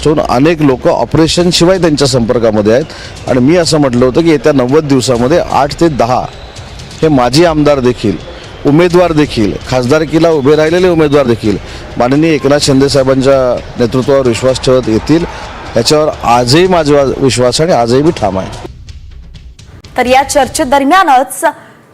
महाराष्ट्रातून अनेक लोक ऑपरेशन शिवाय त्यांच्या संपर्कामध्ये आहेत आणि मी असं म्हटलं होतं की येत्या 90 दिवसामध्ये 8 ते 10 हे माजी आमदार देखील, उमेदवार देखील, खासदारकीला उभे राहिलेले उमेदवार देखील माननीय एकनाथ शिंदे साहेबांच्या नेतृत्वावर विश्वास ठेवत येतील, याच्यावर आजही माझा विश्वास आणि आजही मी ठाम आहे. तर या चर्चेदरम्यानच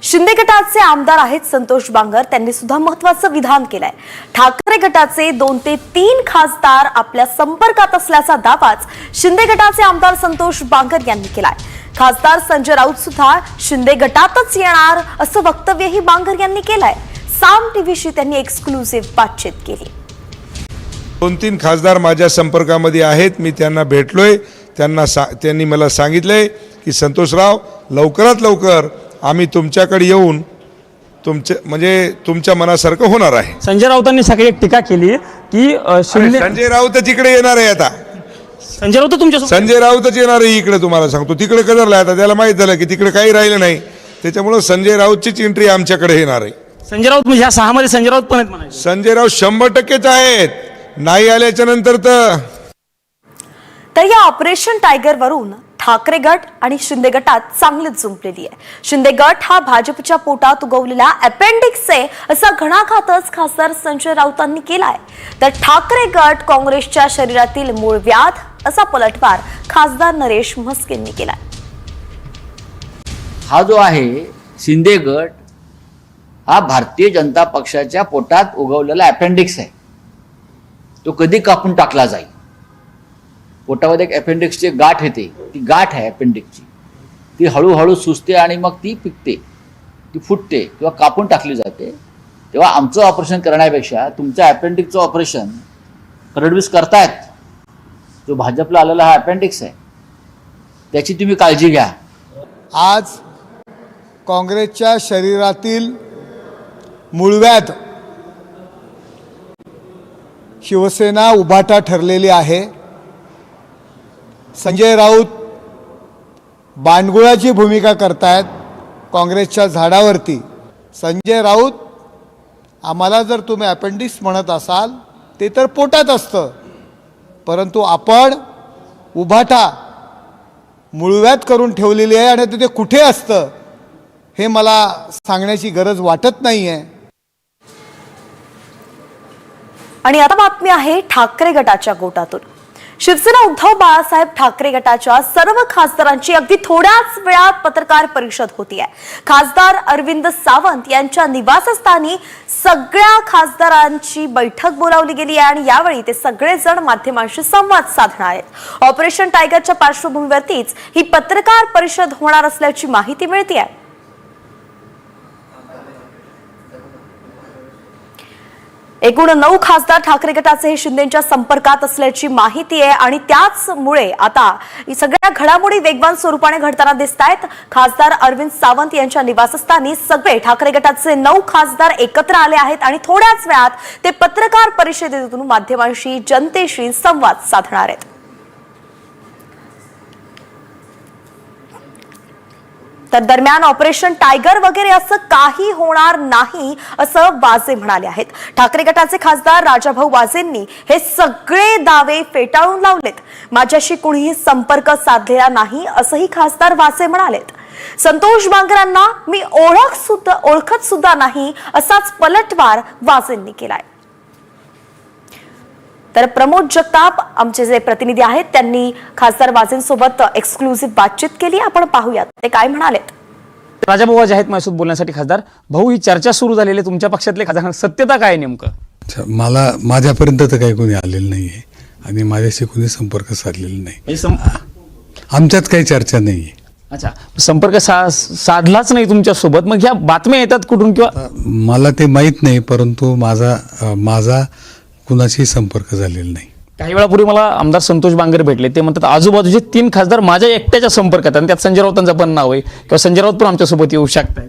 शिंदे गटाचे आमदार आहेत संतोष बांगर, त्यांनी सुद्धा महत्त्वाचं विधान केलंय. ठाकरे गटाचे 2 ते 3 खासदार आपल्या संपर्कात असल्याचा दावाच शिंदे गटाचे आमदार संतोष बांगर यांनी केलाय. खासदार संजय राऊत सुद्धा शिंदे गटातच येणार असं वक्तव्यही बांगर यांनी केलंय. साम टीव्हीशी त्यांनी एक्सक्लुझिव्ह बातचीत केली. 2-3 खासदार माझ्या संपर्कामध्ये आहेत. मी त्यांना भेटलोय. त्यांनी मला सांगितलंय की संतोषराव, लवकरात लवकर आम्ही तुमच्याकडे येऊन तुमच्या मनासारखं होणार आहे. संजय राऊतांनी सकाळी एक टीका केली की संजय राऊत तिकडे येणार आहे. आता संजय राऊत संजय राऊतच येणार आहे इकडे. तुम्हाला सांगतो, तिकडे कदरला आता त्याला माहित झालं की तिकडे काही राहिलं नाही, त्याच्यामुळे संजय राऊतचीच एंट्री आमच्याकडे येणार आहे. संजय राऊत म्हणजे ह्या 6 मध्ये संजय राऊत पण आहेत म्हणाले. संजय राऊत 100%च आहेत. नाही आल्याच्या नंतर तर या ऑपरेशन टायगर वरून ठाकरे गट आणि शिंदे गटात चांगलीच जुंपलेली आहे. शिंदे गट हा भाजपच्या पोटात उगवलेला अपेंडिक्स आहे असा घणाघातच खासदार संजय राऊतांनी केलाय. तर ठाकरे गट काँग्रेसच्या शरीरातील मूळ व्याध असा पलटवार खासदार नरेश म्हस्केंनी केलाय. हा जो आहे शिंदे गट हा भारतीय जनता पक्षाच्या पोटात उगवलेला अपेंडिक्स आहे. तो कधी कापून टाकला जाईल. पोटामध्ये एक अपेंडिक्सची गाठ येते, ती गाठ आहे अपेंडिक्सची, ती हळूहळू सुचते आणि मग ती पिकते, ती फुटते किंवा कापून टाकली जाते. तेव्हा आमचं ऑपरेशन करण्यापेक्षा तुमच्या अपेंडिक्सचं ऑपरेशन फडणवीस करतायत. जो भाजपला आलेला हा अपेंडिक्स आहे, त्याची तुम्ही काळजी घ्या. आज काँग्रेसच्या शरीरातील मूळव्याध शिवसेना उभाटा ठरलेली आहे. संजय राऊत बांडगुळाची भूमिका करतायत काँग्रेसच्या झाडावरती. संजय राऊत, आम्हाला जर तुम्ही अपेंडिक्स म्हणत असाल ते तर पोटात असतं, परंतु आपण उभाटा मूळव्याध करून ठेवलेली आहे आणि ते कुठे असतं हे मला सांगण्याची गरज वाटत नाही आहे. आणि आता बातमी आहे ठाकरे गटाच्या गोटातून. शिवसेना उद्धव बाळासाहेब ठाकरे गटाच्या सर्व खासदारांची अगदी थोड्याच वेळात पत्रकार परिषद होती आहे. खासदार अरविंद सावंत यांच्या निवासस्थानी सगळ्या खासदारांची बैठक बोलावली गेली आहे आणि यावेळी ते सगळेजण माध्यमांशी संवाद साधणार आहेत. ऑपरेशन टायगरच्या पार्श्वभूमीवरतीच ही पत्रकार परिषद होणार असल्याची माहिती मिळते आहे. एकूण 9 खासदार ठाकरे गटाचे हे शिंदेच्या संपर्कात असल्याची माहिती आहे आणि त्याचमुळे आता सगळ्या घडामोडी वेगवान स्वरूपाने घडताना दिसत आहेत. खासदार अरविंद सावंत यांच्या निवासस्थानी सगळे ठाकरे गटाचे 9 खासदार एकत्र आले आहेत आणि थोड्याच वेळात ते पत्रकार परिषदेतून माध्यमांशी, जनतेशी संवाद साधणार आहेत. तर दरम्यान ऑपरेशन टायगर वगैरे असं काही होणार नाही असं वाजे म्हणाले आहेत. ठाकरे गटाचे खासदार राजाभाऊ वाजेंनी हे सगळे दावे फेटाळून लावलेत. माझ्याशी कुणीही संपर्क साधलेला नाही असंही खासदार वाजे म्हणालेत. संतोष बांगरांना मी ओळखत सुद्धा नाही असाच पलटवार वाजेंनी केलाय. तर प्रमोद जगताप आमचे जे प्रतिनिधी आहेत त्यांनी खासदार वाजेंसोबत एक्सक्लुझिव्ह बातचीत केली. आपण पाहूयात ते काय म्हणालेत. राजाभाऊ वाजे आहेत माझ्यासोबत बोलण्यासाठी. खासदार भाऊ, ही चर्चा सुरू झालेली आहे तुमच्या पक्षातले खासदार, सत्यता काय नेमकं? माझ्यापर्यंत तर काही कोणी आलेलं नाहीये आणि माझ्याशी कोणी संपर्क साधलेला नाही. आमच्यात काही चर्चा नाहीये. अच्छा, संपर्क साधलाच नाही तुमच्यासोबत, मग ह्या बातम्या येतात कुठून? किंवा मला ते माहीत नाही, परंतु माझा कुणाशी संपर्क झालेला नाही. काही वेळापूर्वी मला आमदार संतोष बांगर भेटले. ते म्हणतात आजूबाजूचे 3 खासदार माझ्या एकट्याच्या संपर्कात आणि त्यात संजय राऊतांचं पण नाव आहे किंवा संजय राऊत पण आमच्यासोबत येऊ शकतात.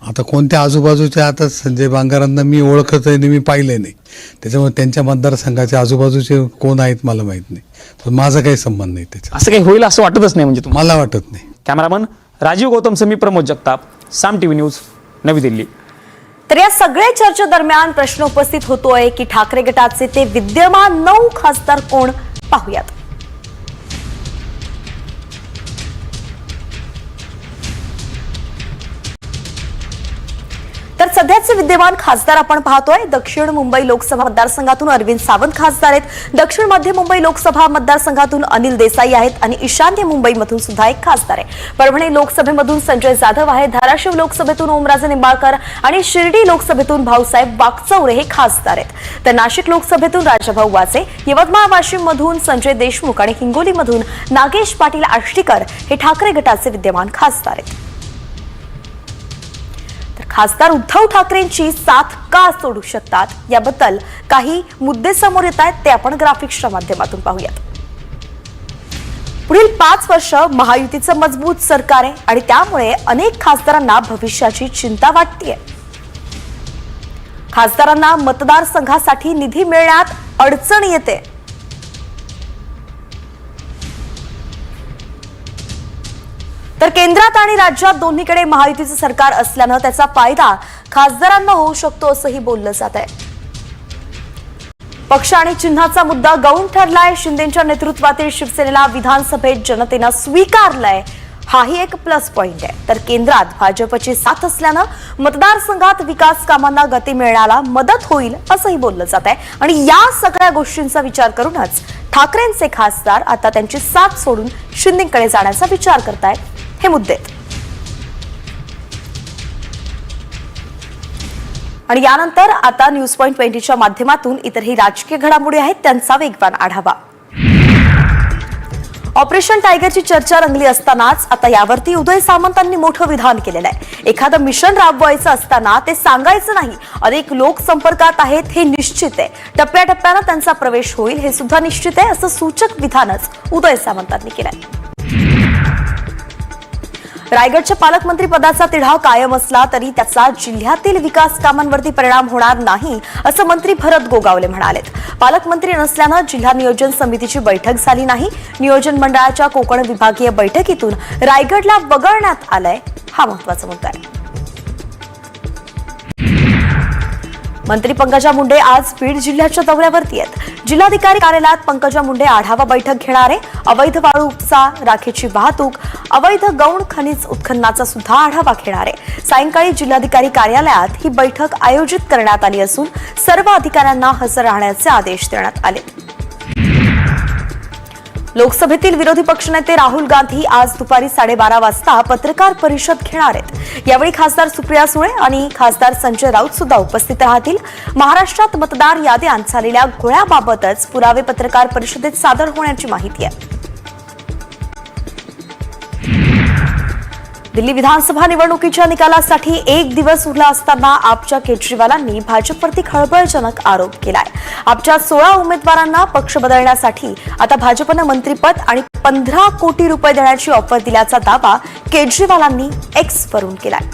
आता कोणत्या आजूबाजूच्या, आता संजय बांगरांना मी ओळखत आहे, मी पाहिले नाही, त्याच्यामुळे त्यांच्या मतदारसंघाच्या आजूबाजूचे कोण आहेत मला माहीत नाही, पण माझा काही संबंध नाही त्याचा. असं काही होईल असं वाटतच नाही म्हणजे मला वाटत नाही. कॅमेरामन राजीव गौतम समी, प्रमोद जगताप, साम टीव्ही न्यूज, नवी दिल्ली. तर या सगळ्या चर्चेदरम्यान प्रश्न उपस्थित होतोय की ठाकरे गटाचे ते विद्यमान 9 खासदार कोण? पाहूयात. विद्यमान खासदार आपण पाहतोय. दक्षिण मुंबई लोकसभा मतदारसंघातून अरविंद सावंत खासदार आहेत. दक्षिण मध्य मुंबई लोकसभा मतदारसंघातून अनिल देसाई आहेत आणि ईशान्य मुंबईमधून सुद्धा एक खासदार आहे. परभणी लोकसभेमधून संजय जाधव आहे. धाराशिव लोकसभेतून ओमराजे निंबाळकर आणि शिर्डी लोकसभेतून भाऊसाहेब वाकचौरे हे खासदार आहेत. तर नाशिक लोकसभेतून राजाभाऊ वाजे, यवतमाळ वाशिम मधून संजय देशमुख आणि हिंगोलीमधून नागेश पाटील आष्टीकर हे ठाकरे गटाचे विद्यमान खासदार आहेत. तर खासदार उद्धव ठाकरेंची साथ का सोडू शकतात याबद्दल काही मुद्दे समोर येत आहेत, ते आपण ग्राफिक्सच्या माध्यमातून पाहूयात. पुढील 5 वर्ष महायुतीचं मजबूत सरकार आहे आणि त्यामुळे अनेक खासदारांना भविष्याची चिंता वाटतेय. खासदारांना मतदारसंघासाठी निधी मिळण्यात अडचण येते. तर केंद्रात आणि राज्यात दोन्हीकडे महायुतीचं सरकार असल्यानं त्याचा फायदा खासदारांना होऊ शकतो असंही बोललं जात आहे. पक्ष आणि चिन्हाचा मुद्दा गौण ठरलाय. शिंदेच्या नेतृत्वातील शिवसेनेला विधानसभेत जनतेनं स्वीकारलंय, हाही एक प्लस पॉइंट आहे. तर केंद्रात भाजपची साथ असल्यानं मतदारसंघात विकास कामांना गती मिळण्याला मदत होईल असंही बोललं जात आहे. आणि या सगळ्या गोष्टींचा विचार करूनच ठाकरेंचे खासदार आता त्यांची साथ सोडून शिंदेकडे जाण्याचा विचार करतायत. हे मुद्दे आणि यानंतर आता न्यूज पॉइंट 20च्या माध्यमातून इतरही राजकीय घडामोडी आहेत त्यांचा वेगवान आढावा. ऑपरेशन टायगरची चर्चा रंगली असतानाच आता यावरती उदय सामंतांनी मोठं विधान केलेलं आहे. एखादं मिशन राबवायचं असताना ते सांगायचं नाही. अनेक लोक संपर्कात आहेत हे निश्चित आहे. टप्प्याटप्प्यानं त्यांचा प्रवेश होईल हे सुद्धा निश्चित आहे, असं सूचक विधानच उदय सामंतांनी केलंय. रायगडच्या पालकमंत्री पदाचा तिढा कायम असला तरी त्याचा जिल्ह्यातील विकास कामांवरती परिणाम होणार नाही असं मंत्री भरत गोगावले म्हणालेत. पालकमंत्री नसल्यानं जिल्हा नियोजन समितीची बैठक झाली नाही. नियोजन मंडळाच्या कोकण विभागीय बैठकीतून रायगडला वगळण्यात आलंय, हा महत्त्वाचा मुद्दा आहे. मंत्री पंकजा मुंडे आज बीड जिल्ह्याच्या दौऱ्यावरती आहेत. जिल्हाधिकारी कार्यालयात पंकजा मुंडे आढावा बैठक घेणार आहे. अवैध वाळू उपसा, राखेची वाहतूक, अवैध गौण खनिज उत्खननाचा सुद्धा आढावा घेणार आहे. सायंकाळी जिल्हाधिकारी कार्यालयात ही बैठक आयोजित करण्यात आली असून सर्व अधिकाऱ्यांना हजर राहण्याचे आदेश देण्यात आले. लोकसभेतील विरोधी पक्षनेते राहुल गांधी आज दुपारी 12:30 वाजता पत्रकार परिषद घेणार आहेत. यावेळी खासदार सुप्रिया सुळे आणि खासदार संजय राऊत सुद्धा उपस्थित राहतील. महाराष्ट्रात मतदार याद्यांत झालेल्या घोळ्याबाबतच पुरावे पत्रकार परिषदेत सादर होण्याची माहिती आहे. दिल्ली विधानसभा निवडणुकीच्या निकालासाठी 1 दिवस उरला असताना आपच्या केजरीवालांनी भाजपवरती खळबळजनक आरोप केलाय. आपच्या 16 उमेदवारांना पक्ष बदलण्यासाठी आता भाजपनं मंत्रिपद आणि 15 कोटी रुपये देण्याची ऑफर दिल्याचा दावा केजरीवालांनी एक्स वरून केलाय.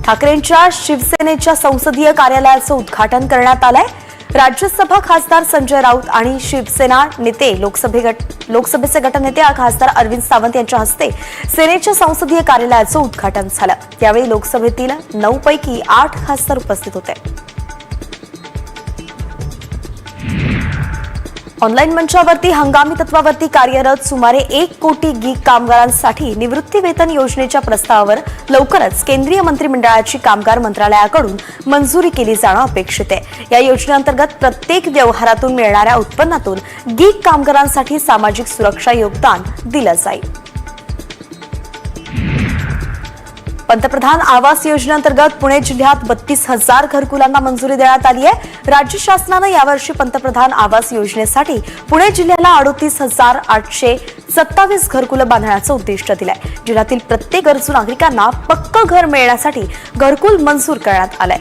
ठाकरेंच्या शिवसेनेच्या संसदीय कार्यालयाचं उद्घाटन करण्यात आलंय. राज्यसभा खासदार संजय राऊत आणि शिवसेना नेते लोकसभेचे गटनेते खासदार अरविंद सावंत यांच्या हस्ते सेनेच्या संसदीय कार्यालयाचं उद्घाटन झालं. यावेळी लोकसभेतील 9 पैकी 8 खासदार उपस्थित होते. ऑनलाईन मंचावरती हंगामी तत्वावरती कार्यरत सुमारे 1 कोटी गीग कामगारांसाठी निवृत्ती वेतन योजनेच्या प्रस्तावावर लवकरच केंद्रीय मंत्रिमंडळाची कामगार मंत्रालयाकडून मंजुरी केली जाणं अपेक्षित आहे. या योजनेअंतर्गत प्रत्येक व्यवहारातून मिळणाऱ्या उत्पन्नातून गीग कामगारांसाठी सामाजिक सुरक्षा योगदान दिलं जाईल. पंतप्रधान आवास योजनेअंतर्गत पुणे जिल्ह्यात 32,000 घरकुलांना मंजुरी देण्यात आली आहे. राज्य शासनानं यावर्षी पंतप्रधान आवास योजनेसाठी पुणे जिल्ह्याला 38,827 घरकुलं बांधण्याचं उद्दिष्ट दिलंय. जिल्ह्यातील प्रत्येक गरजू नागरिकांना पक्कं घर मिळण्यासाठी घरकुल मंजूर करण्यात आलंय.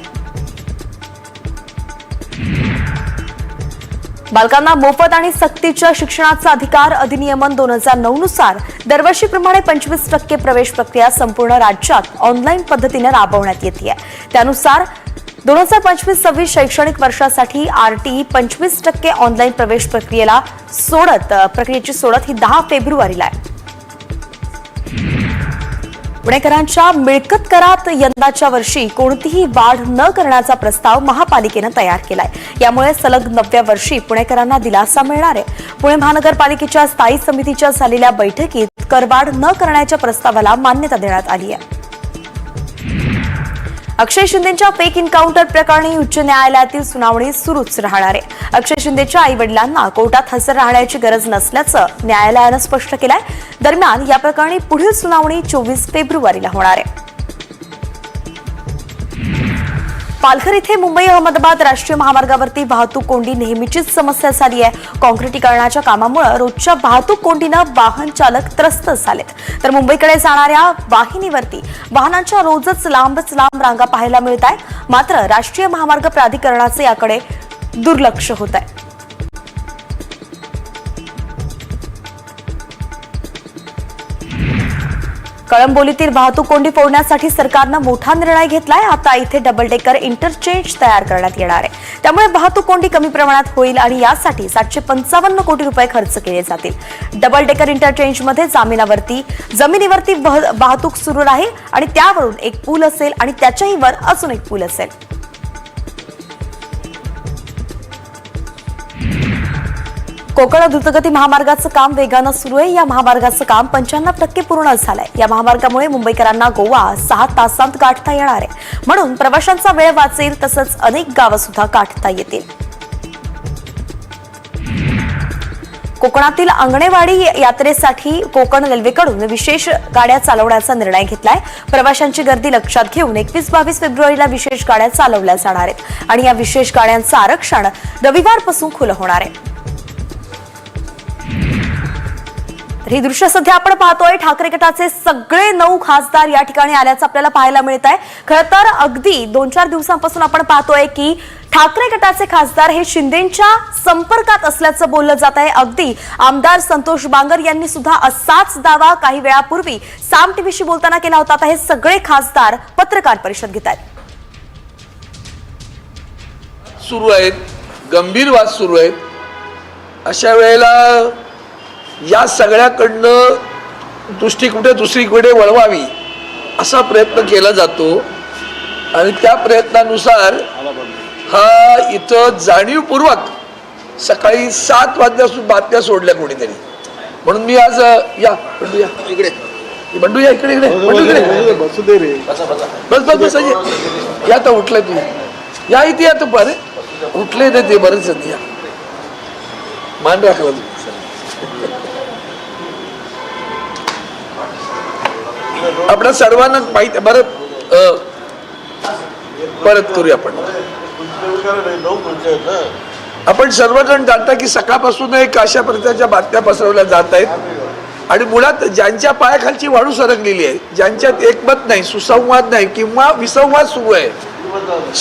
बालकांना मोफत आणि सक्तीच्या शिक्षणाचा अधिकार अधिनियमन 2009 नुसार दरवर्षीप्रमाणे 25% प्रवेश प्रक्रिया संपूर्ण राज्यात ऑनलाईन पद्धतीने राबवण्यात येते. त्यानुसार 2025-26 शैक्षणिक वर्षासाठी आरटीई 25% ऑनलाईन प्रवेश प्रक्रियेची सोडत ही 10 फेब्रुवारीला आहे. पुणेकरांच्या मिळकत करात यंदाच्या वर्षी कोणतीही वाढ न करण्याचा प्रस्ताव महापालिकेनं तयार केलाय. यामुळे सलग 9व्या वर्षी पुणेकरांना दिलासा मिळणार आहे. पुणे महानगरपालिकेच्या स्थायी समितीच्या झालेल्या बैठकीत करवाढ न करण्याच्या प्रस्तावाला मान्यता देण्यात आली आहे. अक्षय शिंदेच्या फेक एन्काउंटर प्रकरणी उच्च न्यायालयातील सुनावणी सुरूच राहणार आहे. अक्षय शिंदेच्या आई वडिलांना कोर्टात हजर राहण्याची गरज नसल्याचं न्यायालयानं स्पष्ट केलंय. दरम्यान या प्रकरणी पुढील सुनावणी 24 फेब्रुवारीला होणार आहे. पालघर इथे मुंबई अहमदाबाद राष्ट्रीय महामार्गावरती वाहतूक कोंडी नेहमीचीच समस्या झाली आहे. काँक्रिटीकरणाच्या कामामुळे रोजच्या वाहतूक कोंडीनं वाहन चालक त्रस्त झालेत. तर मुंबईकडे जाणाऱ्या वाहिनीवरती वाहनांच्या रोजच लांबच लांब रांगा पाहायला मिळत आहे. मात्र राष्ट्रीय महामार्ग प्राधिकरणाचे याकडे दुर्लक्ष होत आहे. कळंबोलीतील वाहतूक कोंडी फोडण्यासाठी सरकारनं मोठा निर्णय घेतलाय. आता इथे डबल डेकर इंटरचेंज तयार करण्यात येणार आहे. त्यामुळे वाहतूक कोंडी कमी प्रमाणात होईल आणि यासाठी 755 कोटी रुपये खर्च केले जातील. डबल डेकर इंटरचेंजमध्ये जमिनीवरती वाहतूक सुरू राहील आणि त्यावरून एक पूल असेल आणि त्याच्याही वर अजून एक पूल असेल. कोकण द्रुतगती महामार्गाचं काम वेगानं सुरू आहे. या महामार्गाचं काम 95% पूर्ण झालंय. या महामार्गामुळे मुंबईकरांना गोवा 6 तासांत गाठता येणार आहे. म्हणून प्रवाशांचा वेळ वाचेल, तसंच अनेक गावं सुद्धा गाठता येतील. कोकणातील अंगणेवाडी यात्रेसाठी कोकण रेल्वेकडून विशेष गाड्या चालवण्याचा निर्णय घेतलाय. प्रवाशांची गर्दी लक्षात घेऊन 21-22 फेब्रुवारीला विशेष गाड्या चालवल्या जाणार आहेत आणि या विशेष गाड्यांचं आरक्षण रविवारपासून खुलं होणार आहे. ही दृश्य सध्या आपण पाहतोय. ठाकरे गटाचे सगळे 9 खासदार या ठिकाणी आल्याचं आपल्याला पाहायला मिळत आहे. खरं तर अगदी 2-4 दिवसांपासून आपण पाहतोय की ठाकरे गटाचे खासदार हे शिंदेच्या संपर्कात असल्याचं बोललं जात आहे. अगदी आमदार संतोष बांगर यांनी सुद्धा असाच दावा काही वेळापूर्वी साम टीव्हीशी बोलताना केला होता. आता हे सगळे खासदार पत्रकार परिषद घेत आहेत. सुरू आहेत, गंभीर वाद सुरू आहेत. अशा वेळेला या सगळ्याकडनं दृष्टी कुठे दुसरीकडे वळवावी असा प्रयत्न केला जातो आणि त्या प्रयत्नानुसार हा इथं जाणीवपूर्वक सकाळी 7 वाजल्यापासून बातम्या सोडल्या कोणीतरी. म्हणून मी आज या बंडू या इकडे, बंडू या इकडे इकडे बंडू इकडे बस बस बस या. तर उठलाय तुम्ही, या इथे या. तू बरे उठले नाही ते बरेच या, मान राखला तुम्ही. आपल्या सर्वांना माहिती बरं, परत करूया आपण सर्वजण जाणता की सकाळपासून एक अशा प्रकारच्या बातम्या पसरवल्या जात आहेत आणि मुळात ज्यांच्या पायाखालची वाळू सरकलेली आहे, ज्यांच्यात एकमत नाही, सुसंवाद नाही किंवा विसंवाद सुरू आहे,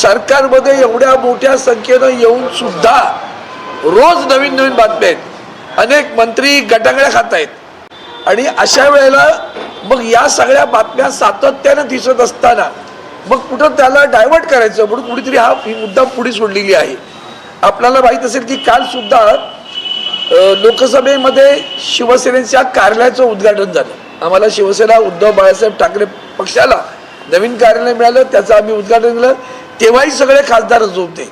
सरकारमध्ये एवढ्या मोठ्या संख्येनं येऊन सुद्धा रोज नवीन नवीन बातम्या आहेत. अनेक मंत्री गटांगळ्या खात आहेत आणि अशा वेळेला मग या सगळ्या बातम्या सातत्यानं दिसत असताना मग कुठं त्याला डायव्हर्ट करायचं म्हणून कुठेतरी ही मुद्दा पुढे सोडलेली आहे. आपल्याला माहीत असेल की काल सुद्धा लोकसभेमध्ये शिवसेनेच्या कार्यालयाचं उद्घाटन झालं. आम्हाला शिवसेना उद्धव बाळासाहेब ठाकरे पक्षाला नवीन कार्यालय मिळालं, त्याचं आम्ही उद्घाटन केलं. तेव्हाही सगळे खासदार हजर होते.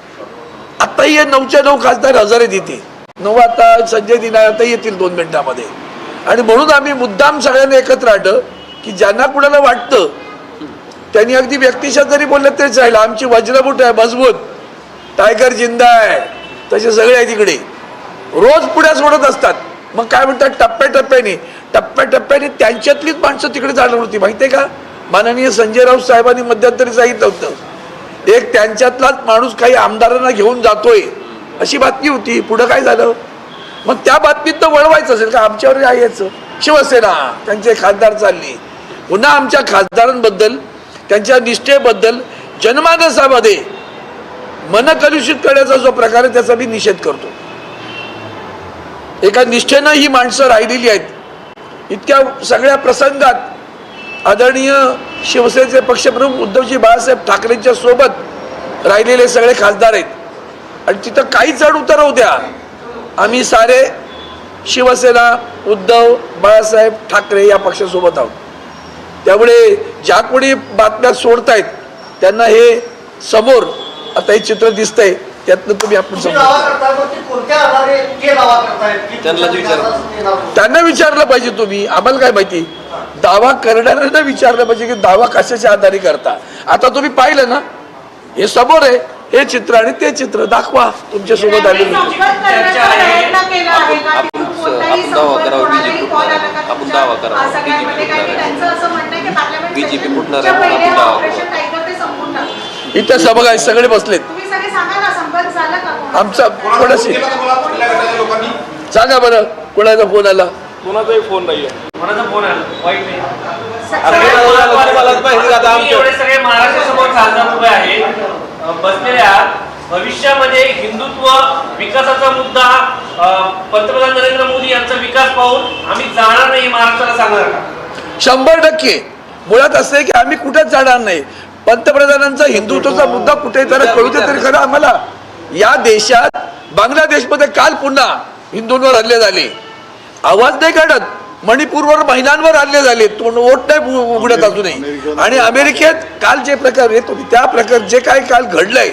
आताही हे 9च्या 9 खासदार हजर आहेत इथे. 9 आता संजय दिना आता येतील 2 मिनिटांमध्ये. आणि म्हणून आम्ही मुद्दाम सगळ्यांना एकत्र आणलं की ज्यांना कुणाला वाटतं त्यांनी अगदी व्यक्तिशः जरी बोललं तरीच राहिलं. आमची वज्रबूट आहे मजबूत, टायगर जिंदा आहे, तसे सगळे आहे तिकडे रोज पुढ्या सोडत असतात. मग काय म्हणतात, टप्प्याटप्प्याने त्यांच्यातलीच माणसं तिकडे जाणार होती. माहितीये का, माननीय संजय राऊत साहेबांनी मध्यंतरी सांगितलं होतं, एक त्यांच्यातलाच माणूस काही आमदारांना घेऊन जातोय अशी बातमी होती. पुढं काय झालं, मग त्या बातमीत तर वळवायचं असेल का आमच्यावर यायचं. शिवसेना त्यांचे खासदार चालली, पुन्हा आमच्या खासदारांबद्दल त्यांच्या निष्ठेबद्दल जनमानसामध्ये मनकलुषित करण्याचा जो प्रकार आहे त्याचा मी निषेध करतो. एका निष्ठेनं ही माणसं राहिलेली आहेत. इतक्या सगळ्या प्रसंगात आदरणीय शिवसेनेचे पक्षप्रमुख उद्धवजी बाळासाहेब ठाकरेंच्या सोबत राहिलेले सगळे खासदार आहेत आणि तिथं काही चढ उतार होऊ द्या, आम्ही सारे शिवसेना उद्धव बाळासाहेब ठाकरे या पक्षासोबत आहोत. त्यामुळे ज्या कोणी बातम्या सोडतायत त्यांना हे समोर आता हे चित्र दिसतंय त्यातनं तुम्ही आपण समजून त्यांना विचारलं पाहिजे तुम्ही, आम्हाला काय माहिती. दावा करणाऱ्यांना विचारलं पाहिजे की दावा कशाच्या आधारे करता. आता तुम्ही पाहिलं ना, हे समोर आहे, हे चित्र आणि ते चित्र दाखवा तुमच्या सोबत आलेलं. इथं सभा आहे, सगळे बसलेत. आमचा कोणाशी सांगा बरं, कोणाचा फोन आला? कोणाचाही फोन नाहीये. कोणाचा फोन आला वाईट नाही. सगळे महाराष्ट्रासमोर खासदार उभे आहेत, बसलेले आहात. भविष्यामध्ये हिंदुत्व विकासाचा मुद्दा पंतप्रधान नरेंद्र मोदी यांचा विकास पाहून आम्ही जाणार नाही महाराष्ट्राला सांगणार का? 100%. मुळात असं आहे की आम्ही कुठेच जाणार नाही. पंतप्रधानांचा हिंदुत्वाचा मुद्दा कुठे जरा कळू दे तरी खरं आम्हाला. या देशात बांगलादेशमध्ये काल पुन्हा हिंदूंवर हल्ले झाले, आवाज नाही काढत. मणिपूरवर महिलांवर हल्ले झाले, वोट नाही उघडत अजूनही. आणि अमेरिकेत काल जे प्रकार येत होते त्या प्रकार जे काय काल घडलंय,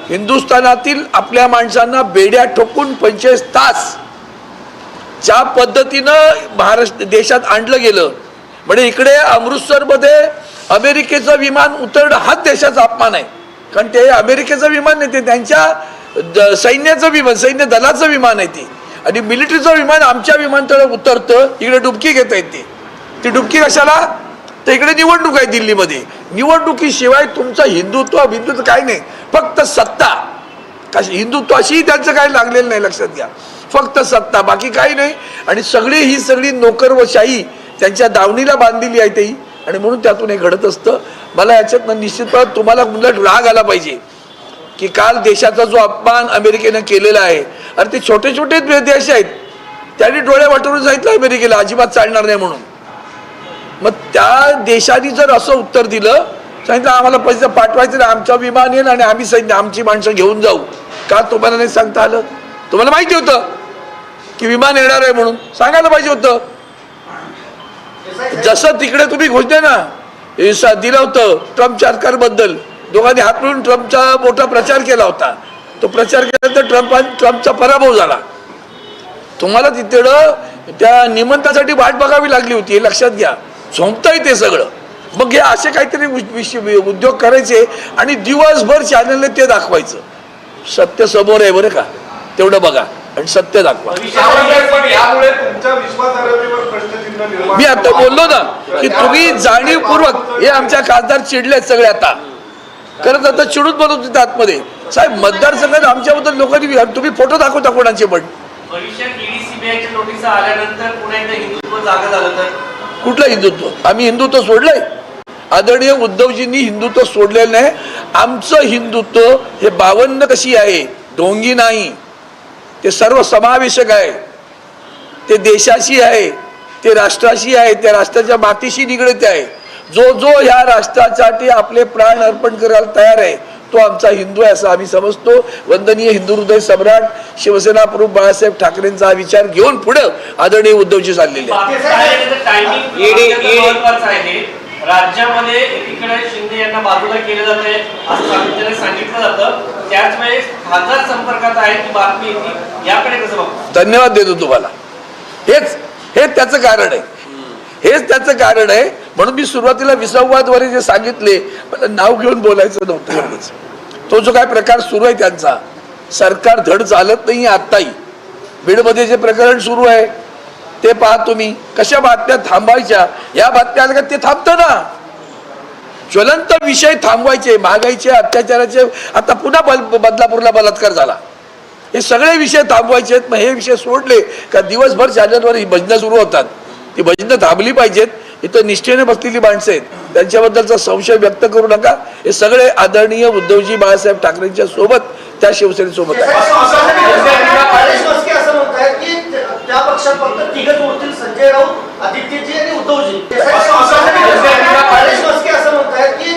हिंदुस्थानातील आपल्या माणसांना बेड्या ठोकून 25 तास ज्या पद्धतीनं महाराष्ट्र देशात आणलं गेलं, म्हणजे इकडे अमृतसरमध्ये अमेरिकेचं विमान उतरणं हा देशाचा अपमान आहे. कारण ते अमेरिकेचं विमान नाही, ते त्यांच्या सैन्याचं विमान, सैन्य दलाचं विमान आहे ते. आणि मिलिटरीचं विमान आमच्या विमानतळावर उतरतं, इकडे डुबकी घेता येते. ती डुबकी कशाला? तर इकडे निवडणूक आहे दिल्लीमध्ये. निवडणुकीशिवाय तुमचं हिंदुत्व काय नाही, फक्त सत्ता. कशी हिंदुत्वाशी त्यांचं काही लागलेलं नाही, लक्षात घ्या. फक्त सत्ता, बाकी काही नाही. आणि ही सगळी नोकरवशाही त्यांच्या दावणीला बांधलेली आहे ती. आणि म्हणून त्यातून हे घडत असतं. मला याच्यातनं निश्चितपणे तुम्हाला उलट राग आला पाहिजे की काल देशाचा जो अपमान अमेरिकेनं केलेला आहे. अरे ते छोटे छोटे देश आहेत, त्यांनी डोळे वाटवून सांगितलं अमेरिकेला अजिबात चालणार नाही म्हणून. मग त्या देशाने जर असं उत्तर दिलं, सांगितलं आम्हाला पैसे पाठवायचे नाही, आमचं विमान येईल आणि आम्ही सैन्य आमची माणसं घेऊन जाऊ, का तुम्हाला नाही सांगता आलं? तुम्हाला माहिती होतं की विमान येणार आहे म्हणून, सांगायला पाहिजे होतं. जसं तिकडे तुम्ही घोषणा दिलं होतं ट्रम्पच्या सरकारबद्दल, दोघांनी हात मिळून ट्रम्पचा मोठा प्रचार केला होता. तो प्रचार केल्यानंतर ट्रम्पचा पराभव झाला. तुम्हाला तिथं त्या निमंत्रणासाठी वाट बघावी लागली होती, हे लक्षात घ्या. झोंबताय ते सगळं. मग हे असे काहीतरी उद्योग करायचे आणि दिवसभर चॅनलने ते दाखवायचं. सत्य समोर आहे बरं का, तेवढं बघा आणि सत्य दाखवा. मी आता बोललो ना की तुम्ही जाणीवपूर्वक, हे आमच्या खासदार चिडलेत सगळे आता, खरंच आता चिडून बोलत होते आतमध्ये. साहेब मतदारसंघात आमच्याबद्दल लोकांनी, तुम्ही फोटो दाखवता कोणाचे पण. भविष्यात ईडी सीबीआयच्या नोटीस आल्यानंतर पुन्हा एकदा हिंदुत्व जागा झालं तर? कुठलं हिंदुत्व? आम्ही हिंदुत्व सोडलंय? आदरणीय उद्धवजींनी हिंदुत्व सोडलेलं नाही. आमचं हिंदुत्व हे 52 कशी आहे, ढोंगी नाही. ते सर्व समावेशक आहे. ते देशाशी आहे, ते राष्ट्राशी आहे, त्या राष्ट्राच्या मातीशी निगडित आहे. जो ह्या राष्ट्रासाठी आपले प्राण अर्पण करायला तयार आहे तो आमचा हिंदू आहे असं आम्ही समजतो. वंदनीय हिंदू हृदय सम्राट शिवसेना प्रमुख बाळासाहेब ठाकरेंचा हा विचार घेऊन पुढे आदरणीय उद्धवजी चाललेले आहे. राज्यामध्ये एकीकडे शिंदे यांना बाजूला केलं जाते असं सांगितलं जातं, त्याच वेळेस खासदार संपर्कात आहे की बातमी येते, याकडे कसं बघतो? धन्यवाद देतो तुम्हाला. हेच त्याचं कारण आहे, हेच त्याचं कारण आहे. म्हणून मी सुरुवातीला विसंवादद्वारे जे सांगितले, मला नाव घेऊन बोलायचं नव्हतं एवढंच. तो जो काय प्रकार सुरू आहे त्यांचा, सरकार धड चालत नाही. आत्ताही बीडमध्ये जे प्रकरण सुरू आहे ते पहा तुम्ही. कशा बातम्या थांबवायच्या, या बातम्या आल्या का ते थांबतं ना. ज्वलंत विषय थांबवायचे, महागाईचे, अत्याचाराचे. आता पुन्हा बदलापूरला बलात्कार झाला, हे सगळे विषय थांबवायचे आहेत. मग हे विषय सोडले का दिवसभर चॅनलवर ही भजनं सुरू होतात. ती भजनं थांबली पाहिजेत. इथं निष्ठेने बसलेली माणसं आहेत, त्यांच्याबद्दलचा संशय व्यक्त करू नका. हे सगळे आदरणीय उद्धवजी बाळासाहेब ठाकरेंच्या सोबत, त्या शिवसेनेसोबत आहे. त्या पक्षात फक्त तिघच उरतील, संजय राऊत, आदित्यजी आणि उद्धवजी. असं म्हणतायत की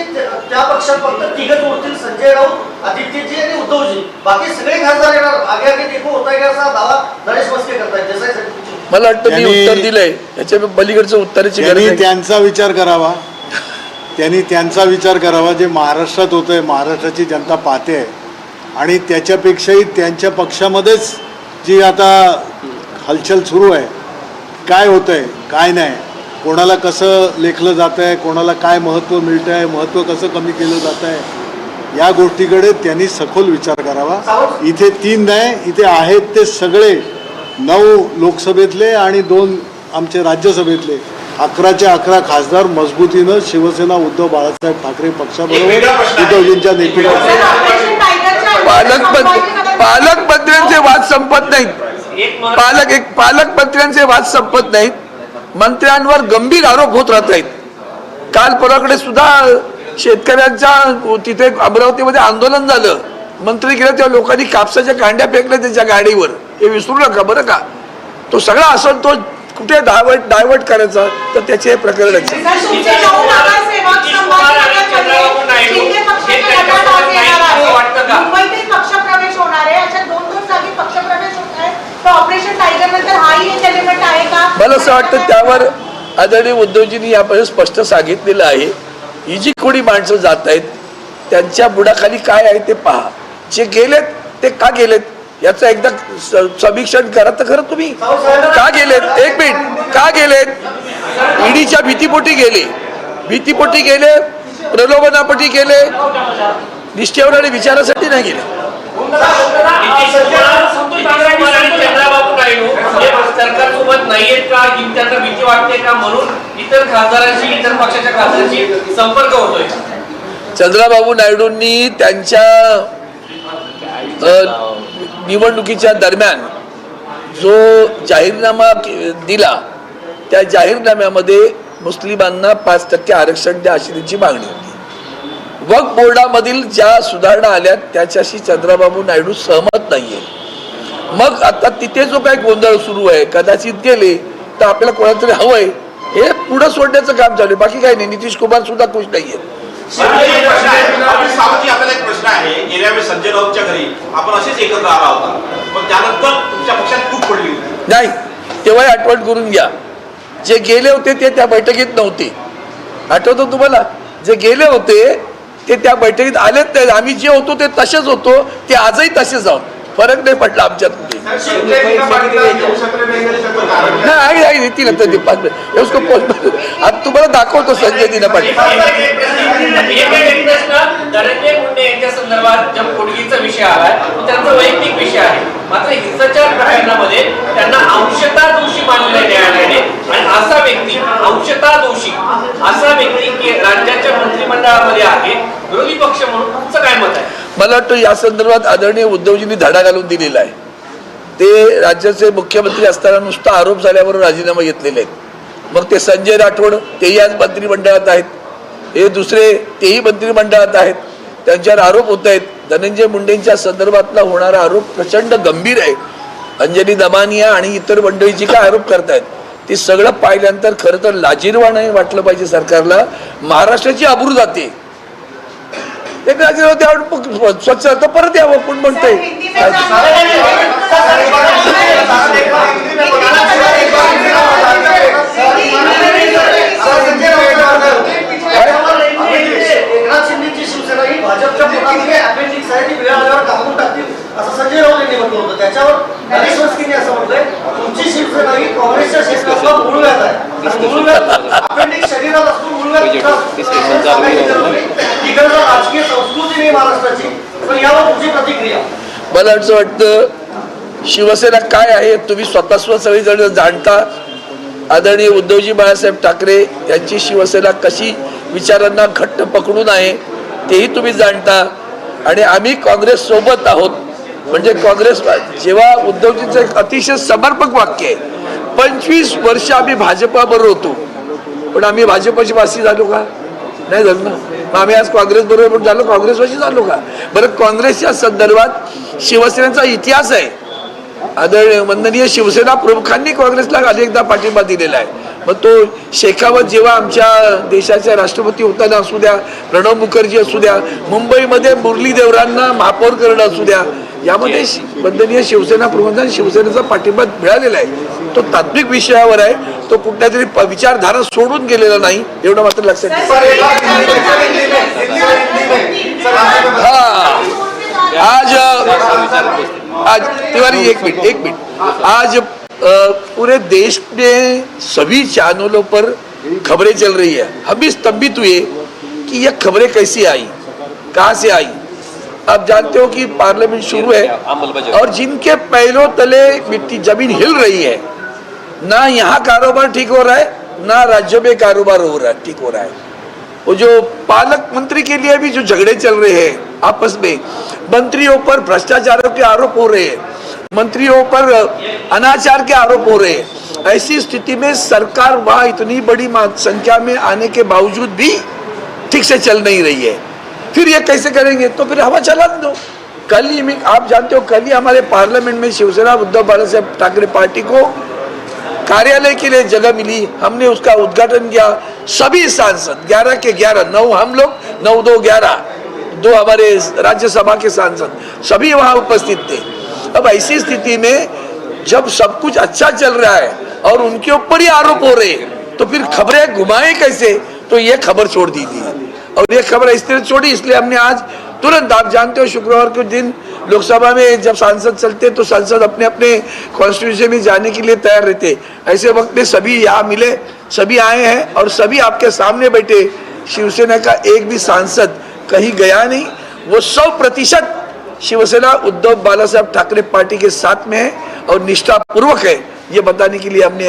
त्या पक्षात फक्त तिघच उरतील, संजय राऊत, आदित्यजी आणि उद्धवजी. बाकी सगळे खासदार येणार, आगे आगे देखो होता है असा दावा नरेश मस्के करतायत. मला वाटतं मी उत्तर दिलंय, याच्या पलीकडचं उत्तराची गरज नाही. त्यांचा विचार करावा, त्यांनी त्यांचा विचार करावा. जे महाराष्ट्रात होतंय, महाराष्ट्राची जनता पाहते आहे आणि त्याच्यापेक्षाही त्यांच्या पक्षामध्येच जी आता हलचल सुरू आहे, काय होतं आहे काय नाही, कोणाला कसं लेखलं जातं आहे, कोणाला काय महत्त्व मिळतं आहे, महत्त्व कसं कमी केलं जातं आहे, या गोष्टीकडे त्यांनी सखोल विचार करावा. इथे 3 नाही, इथे आहेत ते सगळे 9 लोकसभेतले आणि 2 आमचे राज्यसभेतले 11चे 11 खासदार मजबूतीनं शिवसेना उद्धव बाळासाहेब ठाकरे पक्षाबरोबर उद्धवजींच्या नेतृत्वात. पालकमंत्र्यांचे वाद संपत नाहीत. पालकमंत्र्यांचे वाद संपत नाहीत. मंत्र्यांवर गंभीर आरोप होत राहत आहेत. काल परवाकडे सुद्धा शेतकऱ्यांच्या तिथे अमरावतीमध्ये आंदोलन झालं. मंत्री गेले तेव्हा लोकांनी कापसाच्या कांड्या फेकल्या त्यांच्या गाडीवर. हे विसरू नका बरं का. तो सगळा असंतोष कुठे डायवर्ट करायचा तर त्याचे हे प्रकरण आहे. मला असं वाटतं त्यावर आदरणीय उद्धवजींनी यामध्ये स्पष्ट सांगितलेलं आहे. ही जी कोणी माणसं जात आहेत त्यांच्या बुडाखाली काय आहे ते पहा. जे गेलेत ते का गेलेत याचं एकदा समीक्षण करा तर खरं तुम्ही. का गेलेत, एक मिनिट, का गेलेत? ईडीच्या भीतीपोटी गेले, प्रलोभनापोटी गेले, निष्ठेवर आणि विचारासाठी नाही गेले. चंद्राबाबू नायडू सरकारसोबत नाहीयेत का, त्यांना भीती वाटते का म्हणून इतर खासदारांशी, इतर पक्षाच्या खासदारांशी संपर्क होतोय? चंद्राबाबू नायडूंनी त्यांच्या निवडणुकीच्या दरम्यान जो जाहीरनामा दिला त्या जाहीरनाम्यामध्ये मुस्लिमांना 5% आरक्षण द्या अशी त्यांची मागणी होती. वक्फ बोर्डामधील ज्या सुधारणा आल्या त्याच्याशी चंद्राबाबू नायडू सहमत नाहीये. मग आता तिथे जो काही गोंधळ सुरू आहे, कदाचित गेले तर आपल्याला कोणाला तरी हवंय हे पुढे सोडण्याचं काम चालू आहे. बाकी काही नाही. नितीश कुमार सुद्धा खुश नाहीये. आपल्याला एक प्रश्न आहे. गेल्या वेळेस संजय राऊतच्या घरी आपण असेच एकत्र आला होता, पण त्यानंतर तुमच्या पक्षात खूप पडली होती. नाही, तेव्हा आठवण करून घ्या. जे गेले होते ते त्या बैठकीत नव्हते. आठवतं तुम्हाला? जे गेले होते ते त्या बैठकीत आलेच नाही. आम्ही जे होतो ते तसेच होतो. ते आजही तसेच आहोत. फरक नाही पडला आमच्यात कुठे. नाही तुम्हाला दाखवतो संजय दिना पाटील. धनंजय मुंडे यांच्या संदर्भात ज्या कोडगीचा विषय आलाय तो त्यांचा वैयक्तिक विषय आहे. मात्र हिंसाचार प्रकरणामध्ये त्यांना अंशतः दोषी मानले न्यायालयाने. आणि असा व्यक्ती अंशतः दोषी असा व्यक्ती राज्याच्या मंत्रिमंडळामध्ये आहे. विरोधी पक्ष म्हणून तुमचं काय मत आहे? मला वाटतं या संदर्भात आदरणीय उद्धवजींनी धडा घालून दिलेला आहे. ते राज्याचे मुख्यमंत्री असताना नुसता आरोप झाल्यावर राजीनामा घेतलेले आहेत. मग ते संजय राठोड तेही आज मंत्रिमंडळात आहेत, हे दुसरे तेही मंत्रिमंडळात आहेत. त्यांच्यावर आरोप होत आहेत. धनंजय मुंडेंच्या संदर्भातला होणारा आरोप प्रचंड गंभीर आहे. अंजली दमानिया आणि इतर मंडळी जी काय आरोप करतायत ते सगळं पाहिल्यानंतर खरं तर लाजिरवाणं वाटलं पाहिजे सरकारला. महाराष्ट्राची आबरू जाते. एक स्वच्छ तर परत यावं कोण म्हणतंय. एकनाथ शिंदेची शिवसेना ही भाजपच्या पोटातली अपेंडिक्स आहे, ती वेळ आल्यावर कापून टाकतील असं संजय राऊत यांनी म्हटलं होतं. त्याच्यावर गणेश वस्कीने असं म्हटलंय तुमची शिवसेना ही काँग्रेसच्या शरीरातला मूळव्याध आहे. मूळव्याध अपेंडिक्स शरीरात असतो. मूळव्याध तिकडचं राजकीय संस्कृती नाही महाराष्ट्राची. पण यावर तुझी प्रतिक्रिया? मला असं वाटतं शिवसेना काय आहे तुम्ही स्वतः सगळेजण जाणता. आदरणीय उद्धवजी बाळासाहेब ठाकरे यांची शिवसेना कशी विचारांना घट्ट पकडून आहे तेही तुम्ही जाणता. आणि आम्ही काँग्रेस सोबत आहोत. म्हणजे काँग्रेस जेव्हा उद्धवजींचं एक अतिशय समर्पक वाक्य आहे, 25 वर्ष आम्ही भाजपाबरोबर होतो पण आम्ही भाजपाची वासी झालो का? नाही झालो ना. मग आम्ही आज काँग्रेस बरोबर झालो, काँग्रेसवासी झालो का? बरं, काँग्रेसच्या संदर्भात शिवसेनेचा इतिहास आहे. आदरणीय वंदनीय शिवसेना प्रमुखांनी काँग्रेसला अनेकदा पाठिंबा दिलेला आहे. मग तो शेखावत जेव्हा आमच्या देशाच्या राष्ट्रपती होताना असू द्या, प्रणव मुखर्जी असू द्या, मुंबईमध्ये मुरली देवरांना महापौर करणं असू द्या, यामध्ये वंदनीय शिवसेना प्रमुखांना शिवसेनेचा पाठिंबा मिळालेला आहे. तो तात्विक विषयावर आहे. तो कुठल्या तरी विचारधारा सोडून गेलेला नाही एवढं मात्र लक्षात घ्या. आज तिवारी एक मिनट आज पूरे देश में सभी चैनलों पर खबरें चल रही है। हम भी स्तंभित हुए कि यह खबरें कैसी आई, कहां से आई। आप जानते हो कि पार्लियामेंट शुरू है और जिनके पैरों तले मिट्टी जमीन हिल रही है, ना यहाँ कारोबार ठीक हो रहा है ना राज्यों में कारोबार हो रहा है ठीक हो रहा है। वो जो पालक मंत्री के लिए भी जो झगड़े चल रहे हैं आपस में, मंत्रियों पर भ्रष्टाचारों के आरोप हो रहे हैं, मंत्रियों पर अनाचार के आरोप हो रहे हैं। ऐसी स्थिति में सरकार वहां इतनी बड़ी संख्या में आने के बावजूद भी ठीक से चल नहीं रही है। फिर ये कैसे करेंगे? तो फिर हवा चला दो। कल ही आप जानते हो, कल ही हमारे पार्लियामेंट में शिवसेना उद्धव बालासाहेब ठाकरे पार्टी को कार्यालय के लिए जगह मिली, हमने उसका उद्घाटन किया। सभी सांसद 11 के 11, 9 हम लोग, 9 2 11, 2 हमारे राज्यसभा के सांसद सभी वहां उपस्थित थे। अब ऐसी स्थिति में जब सब कुछ अच्छा चल रहा है और उनके ऊपर ही आरोप हो रहे हैं, तो फिर खबरें घुमाएं कैसे? तो ये खबर छोड़ दी थी और ये खबर इस तरह छोड़ी, इसलिए हमने आज तुरंत, आप जानते हो शुक्रवार के दिन लोकसभा में जब सांसद चलते तो सांसद अपने अपने कॉन्स्टिट्यूंसी में जाने के लिए तैयार रहते। ऐसे वक्त में सभी यहाँ मिले, सभी आए हैं और सभी आपके सामने बैठे। शिवसेना का एक भी सांसद कहीं गया नहीं, वो 100% शिवसेना उद्धव बालासाहेब ठाकरे पार्टी के साथ में है और निष्ठापूर्वक है, ये बताने के लिए हमने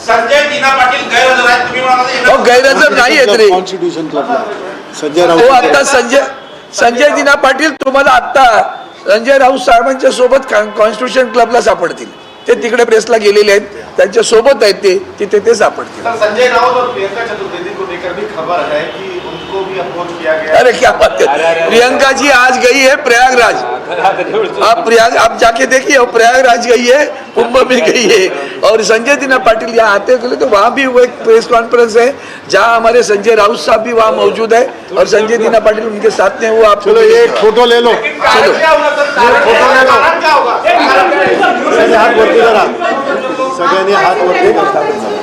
संजय दिना पाटील गैरहजर आहेत, तुम्ही म्हणाला गैरहजर नाही आहेत रे कॉन्स्टिट्यूशन क्लबला हो। आता संजय दिना पाटील तुम्हाला आता संजय राऊत साहेबांच्या सोबत कॉन्स्टिट्यूशन क्लबला सापडतील। ते तिकडे प्रेसला गेलेले आहेत, त्यांच्या सोबत आहेत ते, तिथे ते सापडतील। संजय राउत और प्रियंका चतुर्वेदी को लेकर भी खबर है कि उनको भी अप्रोच किया गया। अरे क्या बात है, प्रियंका जी आज गई है प्रयागराज। आप जाके देखिए, वो प्रयागराज गई है, कुंभ में गई है। और संजय दिना पाटिल यहाँ आते हुए तो वहाँ भी वो एक प्रेस कॉन्फ्रेंस है जहाँ हमारे संजय राउत साहब भी वहाँ मौजूद है और संजय दिना पाटिल उनके साथ में। वो आप चलो एक फोटो ले लो, चलो हाथ वरती करा, सगळ्यांनी हात वरती करा।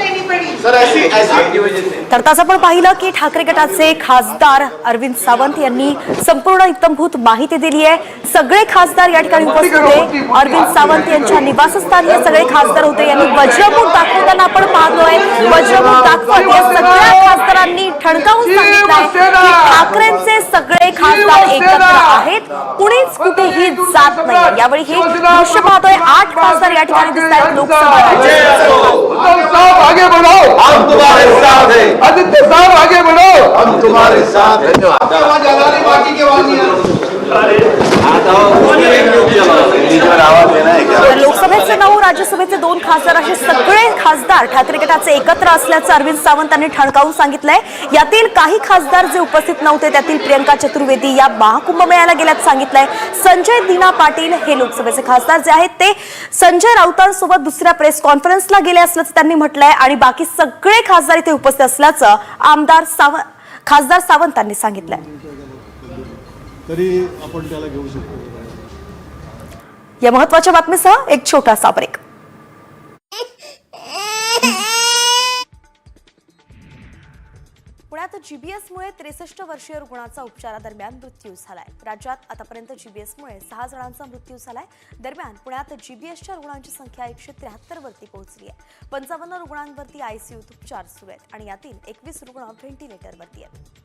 तर तसं पण पाहिलं की ठाकरे गटाचे खासदार अरविंद सावंत यांनी संपूर्ण इत्थंभूत माहिती दिली आहे। सगळे खासदार या ठिकाणी उपस्थित होते। अरविंद सावंत यांच्या निवासस्थानी हे सगळे खासदार होते। यांनी वज्रमुख दाखवताना आपण पाहतोय, वज्रमुख दाखवत या सगळ्या खासदारांनी ठणकावून सांगितलंय की ठाकरेंचे सगळे खासदार एकत्र आहेत, कुणीच कुठेही जात नाही। यावेळी हे दृश्य पाहतोय, 8 खासदार या ठिकाणी दिसत आहेत लोकसभा राज्यसभा। आगे बढ़ो, हम तुम्हारे साथ हैं। आदित्य साहब आगे बढ़ो, हम तुम्हारे साथ हैं। लोकसभेचे 9, राज्यसभेचे 2 खासदार असे सगळे खासदार ठाकरे गटाचे एकत्र असल्याचं अरविंद सावंतांनी ठणकावून सांगितलंय। यातील काही खासदार जे उपस्थित नव्हते त्यातील प्रियंका चतुर्वेदी या महाकुंभ मेळ्याला गेल्याचं सांगितलंय। संजय दिना पाटील हे लोकसभेचे खासदार जे आहेत ते संजय राऊतांसोबत दुसऱ्या प्रेस कॉन्फरन्सला गेले असल्याचं त्यांनी म्हटलंय आणि बाकी सगळे खासदार इथे उपस्थित असल्याचं खासदार सावंतांनी सांगितलंय। तरी आपण त्याला घेऊ शकतो। या महत्त्वाच्या बातमीसह एक छोटासा ब्रेक। पुण्यात जीबीएसमुळे 63 वर्षीय रुग्णाचा उपचारादरम्यान मृत्यू झालाय। राज्यात आतापर्यंत जीबीएसमुळे 6 जणांचा मृत्यू झालाय। दरम्यान पुण्यात जीबीएसच्या रुग्णांची संख्या 173 वरती पोहोचली आहे। 55 रुग्णांवरती आयसीयूत उपचार सुरू आहेत आणि यातील 21 रुग्ण व्हेंटिलेटरवरती आहेत।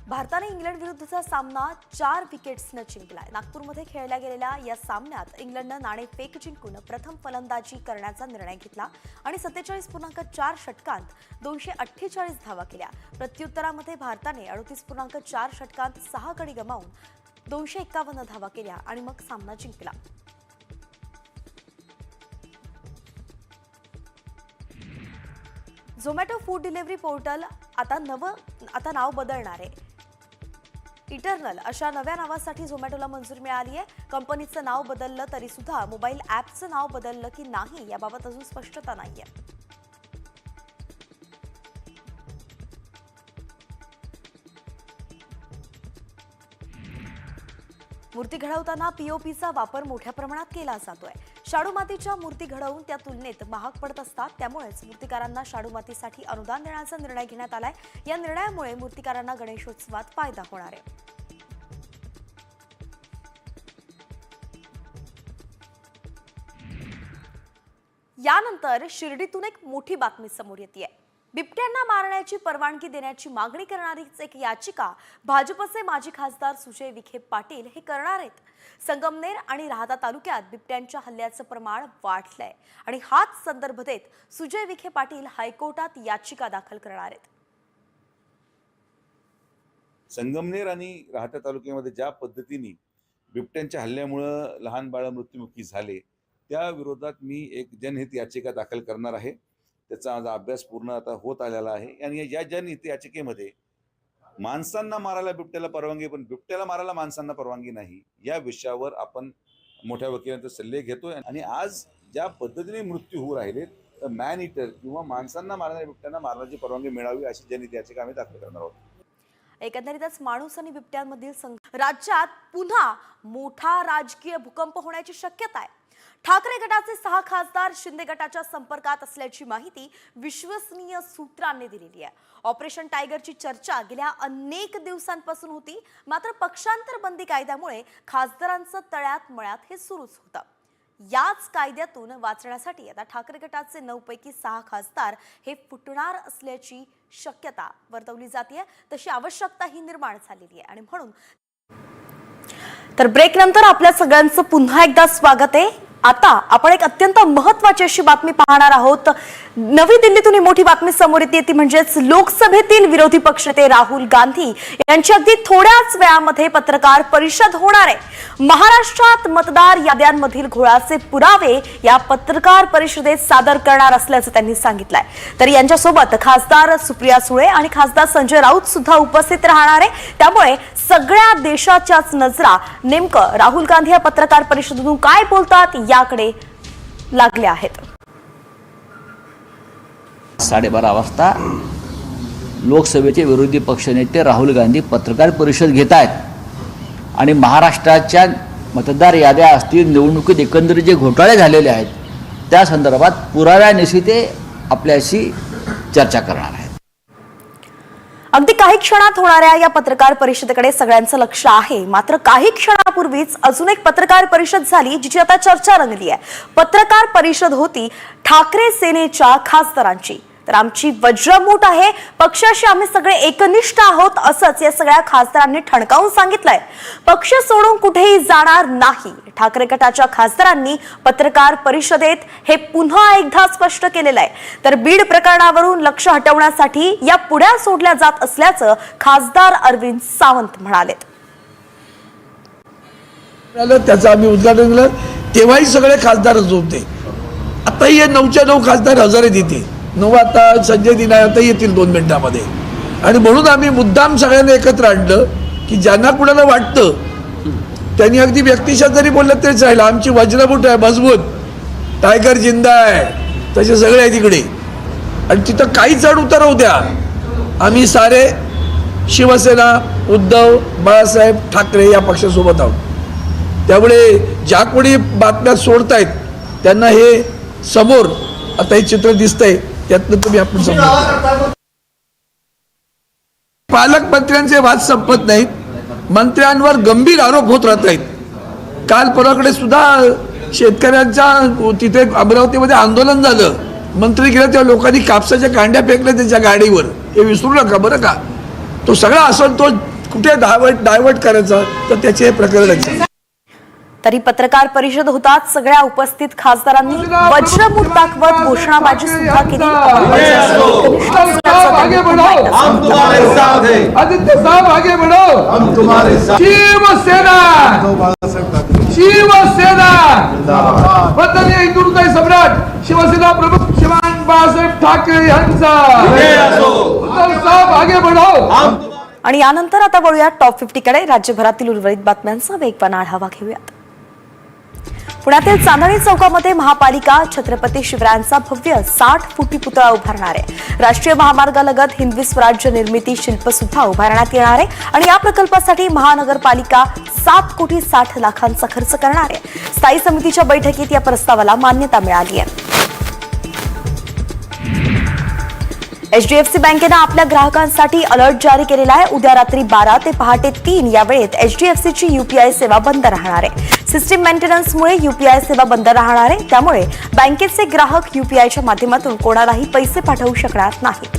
भारताने इंग्लंड विरुद्धचा सामना 4 विकेट्सनं जिंकलाय। नागपूरमध्ये खेळल्या गेलेल्या या सामन्यात इंग्लंडनं नाणेफेक जिंकून प्रथम फलंदाजी करण्याचा निर्णय घेतला आणि 47.4 षटकांत 248 धावा केल्या। प्रत्युत्तरामध्ये भारताने 38.4 षटकांत 6 गडी गमावून 251 धावा केल्या आणि मग सामना जिंकला। झोमॅटो फूड डिलिव्हरी पोर्टल आता नाव बदलणार आहे। इटर्नल अशा नव्या नावासाठी झोमॅटोला मंजुरी मिळाली आहे। कंपनीचं नाव बदललं तरी सुद्धा मोबाईल ॲपचं नाव बदललं की नाही याबाबत अजून स्पष्टता नाहीये। मूर्ती घडवताना पीओपीचा वापर मोठ्या प्रमाणात केला जातोय। शाडू मातीच्या मूर्ती घडवून त्या तुलनेत महाग पडत असतात. त्यामुळेच मूर्तिकारांना शाडू मातीसाठी अनुदान देण्याचा निर्णय घेण्यात आलाय. या निर्णयामुळे मूर्तिकारांना गणेशोत्सवात फायदा होणार आहे. यानंतर शिर्डीतून एक मोठी बातमी समोर येते. बिबट्यांना मारण्याची परवानगी देण्याची मागणी करणारीच एक याचिका भाजपचे माजी खासदार सुजय विखे पाटील हे करणार आहेत. संगमनेर आणि राहाता तालुक्यात बिबट्यांच्या हल्ल्याचं प्रमाण वाढलंय आणि हाच संदर्भ देत सुजय विखे पाटील हायकोर्टात याचिका दाखल करणार आहेत. संगमनेर आणि राहाता तालुक्यामध्ये ज्या पद्धतीने बिबट्यांच्या हल्ल्यामुळं लहान बाळ मृत्युमुखी झाले, त्या विरोधात मी एक जनहित याचिका दाखल करणार आहे. त्याचा माझा अभ्यास पूर्ण आता होत आलेला आहे आणि या जनहित याचिकेमध्ये माणसांना मारायला बिबट्याला परवानगी, पण बिबट्याला मारायला माणसांना परवानगी नाही, या विषयावर आपण मोठ्या वकिलांचे सल्ले घेतोय. आणि आज ज्या पद्धतीने मृत्यू होऊ राहिले, तर मॅन इटर किंवा माणसांना मारणाऱ्या बिबट्यांना मारण्याची परवानगी मिळावी अशी जनहित याचिका आम्ही दाखल करणार आहोत. एकंदरीतच माणूस आणि बिबट्यांमधील राज्यात पुन्हा मोठा राजकीय भूकंप होण्याची शक्यता आहे. ठाकरे गटाचे 6 खासदार शिंदे गटाच्या संपर्कात असल्याची माहिती विश्वसनीय सूत्रांनी दिलेली आहे. ऑपरेशन टायगरची चर्चा गेल्या अनेक दिवसांपासून होती, मात्र पक्षांतर बंदी कायद्यामुळे खासदारांचं तळ्यात मळ्यात हे सुरूच होतं. याच कायद्यातून वाचण्यासाठी आता ठाकरे गटाचे 9 पैकी 6 खासदार हे फुटणार असल्याची शक्यता वर्तवली जाते. तशी आवश्यकताही निर्माण झालेली आहे आणि म्हणून तर ब्रेक नंतर आपल्या सगळ्यांचं पुन्हा एकदा स्वागत आहे. आता आपण एक अत्यंत महत्त्वाची अशी बातमी पाहणार आहोत. नवी दिल्लीतून ही मोठी बातमी समोर येते, ती म्हणजेच लोकसभेतील विरोधी पक्षनेते राहुल गांधी यांची अगदी थोड्याच वेळामध्ये पत्रकार परिषद होणार आहे. महाराष्ट्रात मतदार याद्यांमधील घोळाचे पुरावे या पत्रकार परिषदेत सादर करणार असल्याचं त्यांनी सांगितलंय. तर यांच्यासोबत खासदार सुप्रिया सुळे आणि खासदार संजय राऊत सुद्धा उपस्थित राहणार आहे. त्यामुळे सगळ्या देशाच्याच नजरा नेमकं राहुल गांधी या पत्रकार परिषदेतून काय बोलतात याकडे लागल्या आहेत. 12:30 वाजता लोकसभेचे विरोधी पक्षनेते राहुल गांधी पत्रकार परिषद घेत आहेत आणि महाराष्ट्राच्या मतदार याद्या असतील, निवडणुकीत एकंदरीत जे घोटाळे झालेले आहेत त्या संदर्भात पुराव्यानिशी ते आपल्याशी चर्चा करणार आहेत. अगदी काही क्षणात होणाऱ्या या पत्रकार परिषदेकडे सगळ्यांचं लक्ष आहे. मात्र काही क्षणापूर्वीच अजून एक पत्रकार परिषद झाली, जिची आता चर्चा रंगली आहे. पत्रकार परिषद होती ठाकरे सेनेच्या खासदारांची. तर आमची वज्रमूठ आहे, पक्षाशी आम्ही सगळे एकनिष्ठ आहोत असंच या सगळ्या खासदारांनी ठणकावून सांगितलंय. पक्ष सोडून कुठेही जाणार नाही, ठाकरे गटाच्या खासदारांनी पत्रकार परिषदेत हे पुन्हा एकदा स्पष्ट केलेलं आहे. तर बीड प्रकरणावरून लक्ष हटवण्यासाठी या पुढ्या सोडल्या जात असल्याचं खासदार अरविंद सावंत म्हणाले. त्याचं आम्ही उद्घाटन केलं, तेव्हाही सगळे खासदारच होते. आताही हे 9च्या 9 खासदार हजर आहेत इथे. 9 आता संजय दिना आता येतील 2 मिनिटांमध्ये. आणि म्हणून आम्ही मुद्दाम सगळ्यांना एकत्र आणलं की ज्यांना कुणाला वाटतं त्यांनी अगदी व्यक्तिशः जरी बोललं तरीच राहिलं. आमची वज्रमुठ आहे, मजबूत, टायगर जिंदा आहे, तसे सगळे आहे तिकडे. आणि तिथं काही चढ उतार होऊ द्या, आम्ही सारे शिवसेना, उद्धव बाळासाहेब ठाकरे या पक्षासोबत आहोत. त्यामुळे ज्या कोणी बातम्या सोडतायत त्यांना हे समोर आता हे चित्र दिसतंय, त्यातनं तुम्ही आपण समजा. पालकमंत्र्यांचे वाद संपत नाहीत, मंत्र्यांवर गंभीर आरोप होत राहत आहेत. काल परवाकडे सुद्धा शेतकऱ्यांच्या तिथे अमरावतीमध्ये आंदोलन झालं, मंत्री गेले तेव्हा लोकांनी कापसाच्या कांड्या फेकल्या त्यांच्या गाडीवर. हे विसरू नका बरं का. तो सगळा असंतोष कुठे डायव्हर्ट करायचा, तर त्याचे हे प्रकरण. तरी पत्रकार परिषद होताच सगळ्या उपस्थित खासदारांनी वज्रमूठ दाखवत घोषणाबाजी सुद्धा केली. सम्राट शिवसेना प्रमुख श्रीमान बाळासाहेब ठाकरे यांचा. आणि यानंतर आता वळूया टॉप 50 कडे. राज्यभरातील उर्वरित बातम्यांचा वेगवान आढावा घेऊयात. पुण्यातील चांदणी चौकामध्ये महापालिका छत्रपती शिवरायांचा भव्य 60 फुटी पुतळा उभारणार आहे. राष्ट्रीय महामार्गालगत हिंदवी स्वराज्य निर्मिती शिल्प सुद्धा उभारण्यात येणार आहे आणि या प्रकल्पासाठी महानगरपालिका 7 कोटी 60 लाखांचा खर्च करणार आहे. स्थायी समितीच्या बैठकीत या प्रस्तावाला मान्यता मिळाली आहे. एचडीएफसी बँकेनं आपल्या ग्राहकांसाठी अलर्ट जारी केलेला आहे. उद्या रात्री 12 ते पहाटे 3 या वेळेत एचडीएफसीची यूपीआय सेवा बंद राहणार आहे. सिस्टीम मेंटेनन्समुळे यूपीआय सेवा बंद राहणार आहे. त्यामुळे बँकेचे ग्राहक यूपीआयच्या माध्यमातून कोणालाही पैसे पाठवू शकणार नाहीत.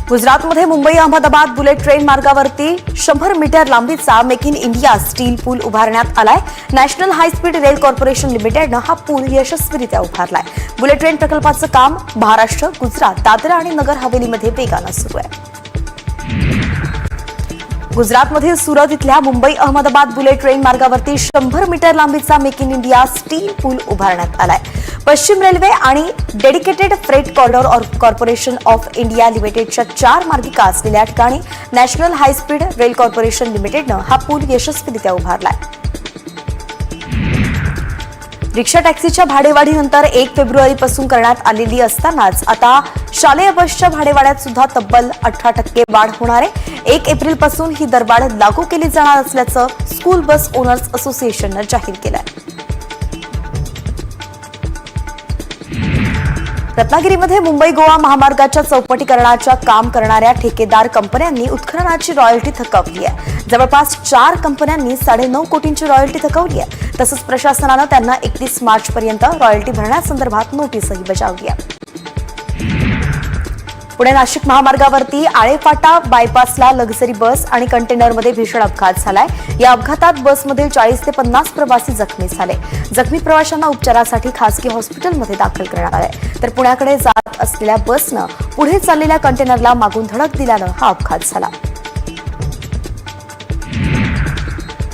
गुजरातमध्ये मुंबई अहमदाबाद बुलेट ट्रेन मार्गावरती 100 मीटर लांबीचा मेक इन इंडिया स्टील पूल उभारण्यात आलाय. National high speed rail corporation लिमिटेडनं हा पूल यशस्वीरित्या उभारलाय. बुलेट ट्रेन प्रकल्पाचं काम महाराष्ट्र, गुजरात, दादरा आणि नगर हवेलीमध्ये वेगानं सुरू आहे. गुजरातमधील सुरत इथल्या मुंबई अहमदाबाद बुलेट ट्रेन मार्गावरती 100 मीटर लांबीचा मेक इन इंडिया स्टील पूल उभारण्यात आलाय. पश्चिम रेल्वे आणि dedicated freight corridor corporation of India लिमिटेडच्या 4 मार्गिका असलेल्या ठिकाणी national high speed rail corporation लिमिटेडनं हा पूल यशस्वीरित्या उभारलाय. रिक्षा टॅक्सीच्या भाडेवाढीनंतर 1 फेब्रुवारीपासून करण्यात आलेली असतानाच आता शालेय बसच्या भाडेवाढ्यात सुद्धा तब्बल 18% वाढ होणार आहे. 1 एप्रिलपासून ही दरवाढ लागू केली जाणार असल्याचं स्कूल बस ओनर्स असोसिएशननं जाहीर केलं आहे. रत्नागिरीमध्ये मुंबई गोवा महामार्गाच्या चौपटीकरणाच्या काम करणाऱ्या ठेकेदार कंपन्यांनी उत्खननाची रॉयल्टी थकवली आहे. जवळपास 4 कंपन्यांनी 9.5 कोटींची रॉयल्टी थकवली आहे. तसंच प्रशासनानं त्यांना 31 मार्चपर्यंत रॉयल्टी भरण्यासंदर्भात नोटीसही बजावली आहे. पुणे नाशिक महामार्गावरती आळेफाटा बायपासला लक्झरी बस आणि कंटेनरमध्ये भीषण अपघात झालाय. या अपघातात बसमधील 40 ते 50 प्रवासी जखमी झाले. जखमी प्रवाशांना उपचारासाठी खासगी हॉस्पिटलमध्ये दाखल करण्यात आले. तर पुण्याकडे जात असलेल्या बसनं पुढे चाललेल्या कंटेनरला मागून धडक दिल्यानं हा अपघात झाला.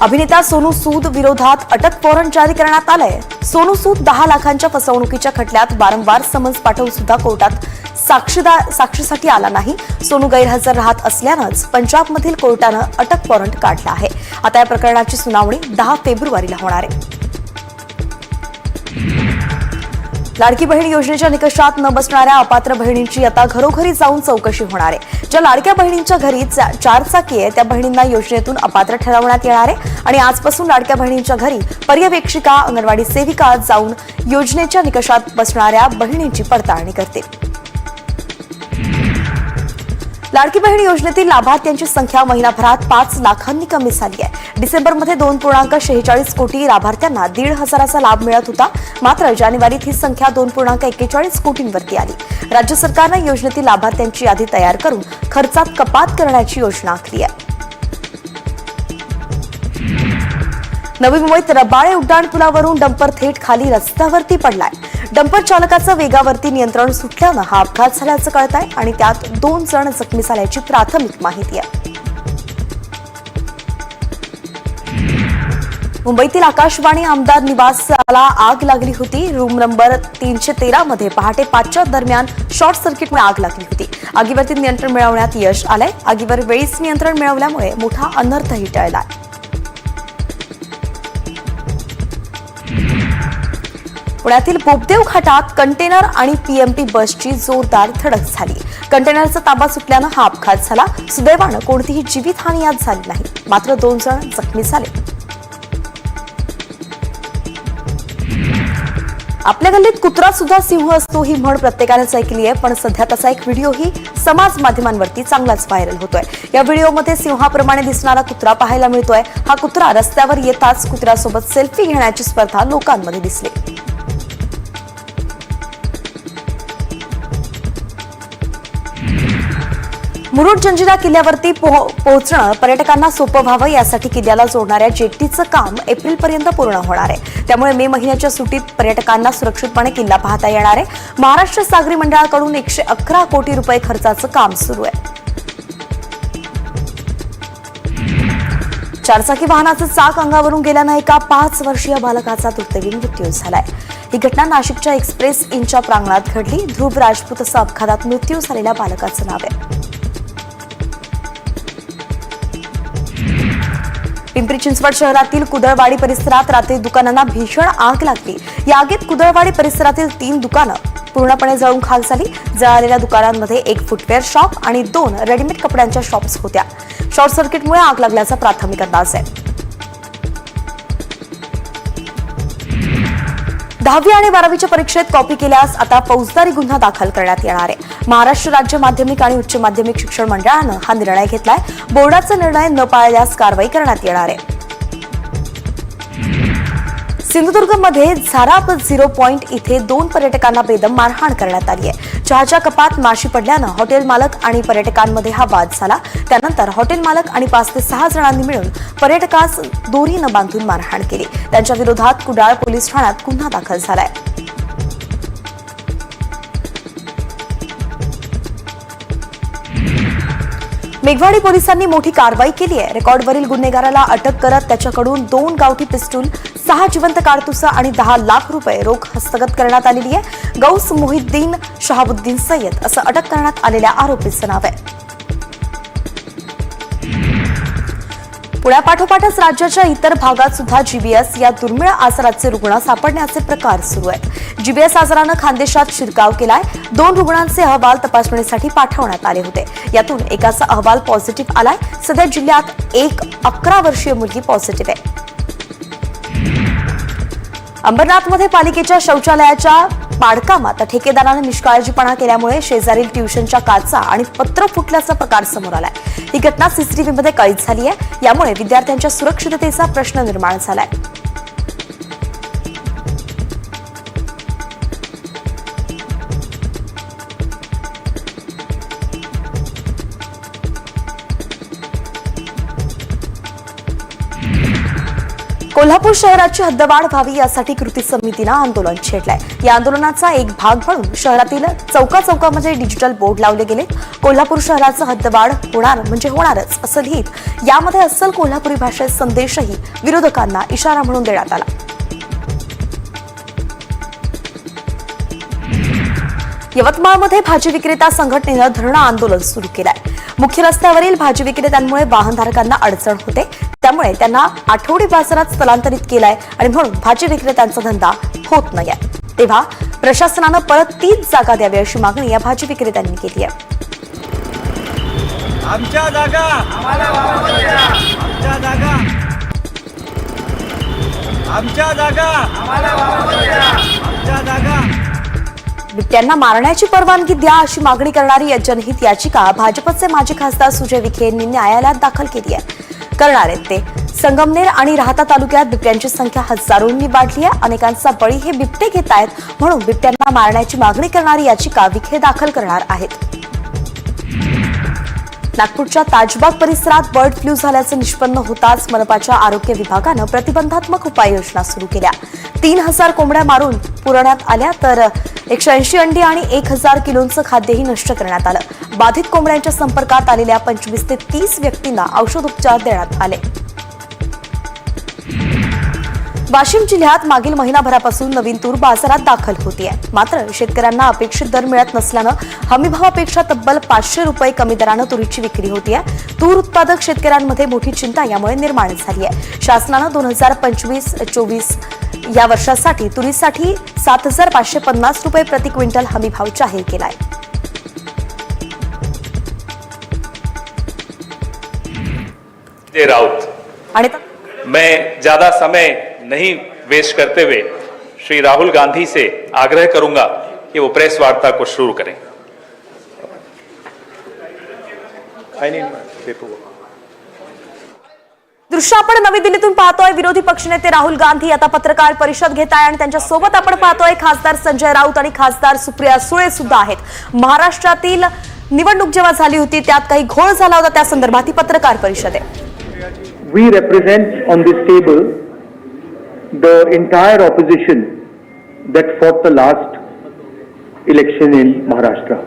अभिनेता सोनू सूद विरोधात अटक वॉरंट जारी करण्यात आलंय. सोनू सूद 10 लाखांच्या फसवणुकीच्या खटल्यात वारंवार समन्स पाठवून सुद्धा कोर्टात साक्षीसाठी आला नाही. सोनू गैरहजर राहत असल्यानंच पंजाबमधील कोर्टानं अटक वॉरंट काढला आहे. आता या प्रकरणाची सुनावणी 10 फेब्रुवारीला होणार आहे. लाडकी बहीण योजनेच्या निकषात न बसणाऱ्या अपात्र बहिणींची आता घरोघरी जाऊन चौकशी होणार आहे. ज्या लाडक्या बहिणींच्या घरी 4 चाकी आहे त्या बहिणींना योजनेतून अपात्र ठरवण्यात येणार आहे आणि आजपासून लाडक्या बहिणींच्या घरी पर्यवेक्षिका, अंगणवाडी सेविका जाऊन योजनेच्या निकषात बसणाऱ्या बहिणींची पडताळणी करतील. लाडकी बहीण योजनेतील लाभार्थ्यांची संख्या महिनाभरात 5 लाखांनी कमी झाली आहे. डिसेंबरमध्ये 2.46 कोटी लाभार्थ्यांना 1,500चा लाभ मिळत होता. मात्र जानेवारीत ही संख्या 2.41 कोटींवरती आली. राज्य सरकारनं योजनेतील लाभार्थ्यांची यादी तयार करून खर्चात कपात करण्याची योजना आखली आहे. नवी मुंबईत रबाळे उड्डाणपुलावरून डंपर थेट खाली रस्त्यावरती पडलाय. डंपर चालकाचं वेगावरती नियंत्रण सुटल्यानं हा अपघात झाल्याचं कळत आहे आणि त्यात 2 जण जखमी झाल्याची प्राथमिक माहिती आहे. मुंबईतील आकाशवाणी आमदार निवासाला आग लागली होती. रूम नंबर 313 मध्ये पहाटे 5च्या दरम्यान शॉर्ट सर्किटमुळे आग लागली होती. आगीवरती नियंत्रण मिळवण्यात यश आलंय. आगीवर वेळीच नियंत्रण मिळवल्यामुळे मोठा अनर्थही टळलाय. पुण्यातील पोपदेव घाटात कंटेनर आणि पीएमपी बसची जोरदार धडक झाली. कंटेनरचा ताबा सुटल्यानं हा अपघात झाला. सुदैवानं कोणतीही जीवितहानी यात झाली नाही. मात्र 2 जण जखमी झाले. आपल्या गल्लीत कुत्रा सुद्धा सिंह असतो ही म्हण प्रत्येकानेच ऐकली आहे. पण सध्या तसा एक व्हिडिओही समाज माध्यमांवरती चांगलाच व्हायरल होतोय. या व्हिडिओमध्ये सिंहाप्रमाणे दिसणारा कुत्रा पाहायला मिळतोय. हा कुत्रा रस्त्यावर येताच कुत्र्यासोबत सेल्फी घेण्याची स्पर्धा लोकांमध्ये दिसली. मुरुड जंजिरा किल्ल्यावरती पोहोचणं पर्यटकांना सोपं व्हावं यासाठी किल्ल्याला जोडणाऱ्या जेट्टीचं काम एप्रिलपर्यंत पूर्ण होणार आहे. त्यामुळे मे महिन्याच्या सुट्टीत पर्यटकांना सुरक्षितपणे किल्ला पाहता येणार आहे. महाराष्ट्र सागरी मंडळाकडून 111 कोटी रुपये खर्चाचं काम सुरू आहे. चारचाकी वाहनाचं चाक अंगावरून गेल्यानं एका 5 वर्षीय बालकाचा दुर्दैवी मृत्यू झालाय. ही घटना नाशिकच्या एक्सप्रेस इनच्या प्रांगणात घडली. ध्रुव राजपूत असं अपघातात मृत्यू झालेल्या बालकाचं नाव आहे. पिंपरी चिंचवड शहरातील कुदळवाडी परिसरात रात्री दुकानांना भीषण आग लागली. या आगीत कुदळवाडी परिसरातील 3 दुकानं पूर्णपणे जळून खाक झाली. जळालेल्या दुकानांमध्ये एक फुटवेअर शॉप आणि 2 रेडीमेड कपड्यांच्या शॉप्स होत्या. शॉर्ट सर्किटमुळे आग लागल्याचा प्राथमिक अंदाज आहे. 10वी आणि 12वीच्या परीक्षेत कॉपी केल्यास आता फौजदारी गुन्हा दाखल करण्यात येणार आहे. महाराष्ट्र राज्य माध्यमिक आणि उच्च माध्यमिक शिक्षण मंडळानं हा निर्णय घेतलाय. बोर्डाचा निर्णय न पाळल्यास कारवाई करण्यात येणार आहे. सिंधुदुर्गमध्ये झाराप 0 पॉइंट इथे 2 पर्यटकांना बेदम मारहाण करण्यात आली आहे. चहाच्या कपात माशी पडल्यानं हॉटेल मालक आणि पर्यटकांमध्ये हा वाद झाला. त्यानंतर हॉटेल मालक आणि 5 ते 6 जणांनी मिळून पर्यटकास दोरीनं बांधून मारहाण केली. त्यांच्या विरोधात कुडाळ पोलीस ठाण्यात गुन्हा दाखल झालाय. मेघवाडी पोलिसांनी मोठी कारवाई केली आहे. रेकॉर्डवरील गुन्हेगाराला अटक करत त्याच्याकडून 2 गावठी पिस्तूल, 6 जिवंत कारतुसं आणि 10 लाख रुपये रोख हस्तगत करण्यात आलेली आहे. गौस मोहिद्दीन शहाबुद्दीन सय्यद असं अटक करण्यात आलेल्या आरोपीचं नाव आहे. पुण्यापाठोपाठच राज्याच्या इतर भागात सुद्धा जीबीएस या दुर्मिळ आजाराचे रुग्ण सापडण्याचे प्रकार सुरू आहेत. जीबीएस आजारानं खानदेशात शिरकाव केलाय. 2 रुग्णांचे अहवाल तपासणीसाठी पाठवण्यात आले होते. यातून एकाचा अहवाल पॉझिटिव्ह आलाय. सध्या जिल्ह्यात एक 11 वर्षीय मुलगी पॉझिटिव्ह आहे. अंबरनाथमध्ये पालिकेच्या शौचालयाच्या बांधकामात ठेकेदारानं निष्काळजीपणा केल्यामुळे शेजारील ट्युशनच्या काचा आणि पत्र फुटल्याचा प्रकार समोर आलाय. ही घटना सीसीटीव्हीमध्ये कैद झाली आहे. यामुळे विद्यार्थ्यांच्या सुरक्षिततेचा प्रश्न निर्माण झालाय. कोल्हापूर शहराची हद्दवाढ व्हावी यासाठी कृती समितीनं आंदोलन छेडलंय. या आंदोलनाचा एक भाग म्हणून शहरातील चौकामध्ये डिजिटल बोर्ड लावले गेले. कोल्हापूर शहराचं हद्दवाढ होणार म्हणजे होणारच असं लिहित यामध्ये अस्सल कोल्हापुरी भाषेत संदेशही विरोधकांना इशारा म्हणून देण्यात आला. यवतमाळमध्ये भाजी विक्रेता संघटनेनं धरणं आंदोलन सुरू केलंय. मुख्य रस्त्यावरील भाजी विक्रेत्यांमुळे वाहनधारकांना अडचण होते. त्यामुळे त्यांना आठवडी बाजारात स्थलांतरित केलाय आणि म्हणून भाजी विक्रेत्यांचा धंदा होत नाहीये. तेव्हा प्रशासनानं परत 3 जागा द्यावी अशी मागणी या भाजी विक्रेत्यांनी केली आहे. आमच्या जागा आम्हाला वापस द्या. आमच्या जागा आमच्या जागा आम्हाला वापस द्या. आमच्या जागा बिबट्यांना मारण्याची परवानगी द्या अशी मागणी करणारी जनहित याचिका भाजपचे माजी खासदार सुजय विखे यांनी न्यायालयात दाखल केली आहे. करणार आहेत ते संगमनेर आणि राहाता तालुक्यात बिबट्यांची संख्या हजारोंनी वाढली आहे. अनेकांचा बळी हे बिबटे घेत आहेत. म्हणून बिबट्यांना मारण्याची मागणी करणारी याचिका विखे दाखल करणार आहेत. नागपूरच्या ताजबाग परिसरात बर्ड फ्लू झाल्याचं निष्पन्न होताच मनपाच्या आरोग्य विभागानं प्रतिबंधात्मक उपाययोजना सुरू केल्या. 3000 कोंबड्या मारून पुरवण्यात आल्या तर 180 अंडी आणि 1000 किलोंचं खाद्यही नष्ट करण्यात आलं. बाधित कोंबड्यांच्या संपर्कात आलेल्या 25 ते 30 व्यक्तींना औषधोपचार देण्यात आले. वाशिम जिल्ह्यात मागील महिनाभरापासून नवीन तूर बाजारात दाखल होतीये. मात्र शेतकऱ्यांना अपेक्षित दर मिळत नसल्यानं हमीभावापेक्षा तब्बल 500 रुपये कमी दरानं तुरीची विक्री होतीये. तूर उत्पादक शेतकऱ्यांमध्ये मोठी चिंता यामुळे निर्माण झाली आहे. शासनानं 2025-24 या वर्षासाठी तुरीसाठी 7,550 रुपये प्रति क्विंटल हमीभाव जाहीर केलाय. राउत आणि मैं ज्यादा समय नहीं वेस्ट करते हुए श्री राहुल गांधी से आग्रह करूंगा कि वो प्रेस वार्ता को शुरू करें. दृश्य आपण नवी दिल्लीतून पाहतोय. विरोधी पक्षनेते राहुल गांधी आता पत्रकार परिषद घेत आहे आणि त्यांच्या सोबत आपण पाहतोय खासदार संजय राऊत आणि खासदार सुप्रिया सुळे सुद्धा आहेत. महाराष्ट्रातील निवडणूक जेव्हा झाली होती त्यात काही घोळ झाला होता, त्या संदर्भात ही पत्रकार परिषद आहे. We represent on this table the entire opposition that fought the last election in Maharashtra,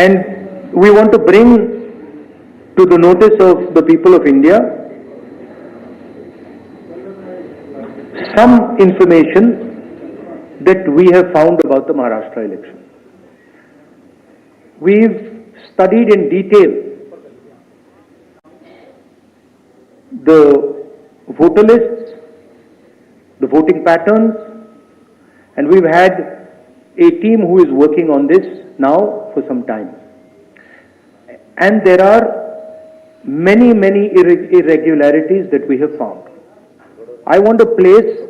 and we want to bring to the notice of the people of India some information that we have found about the Maharashtra election. We've studied in detail the voter lists, the voting patterns, and we've had a team who is working on this now for some time. And there are many irregularities that we have found. I want to place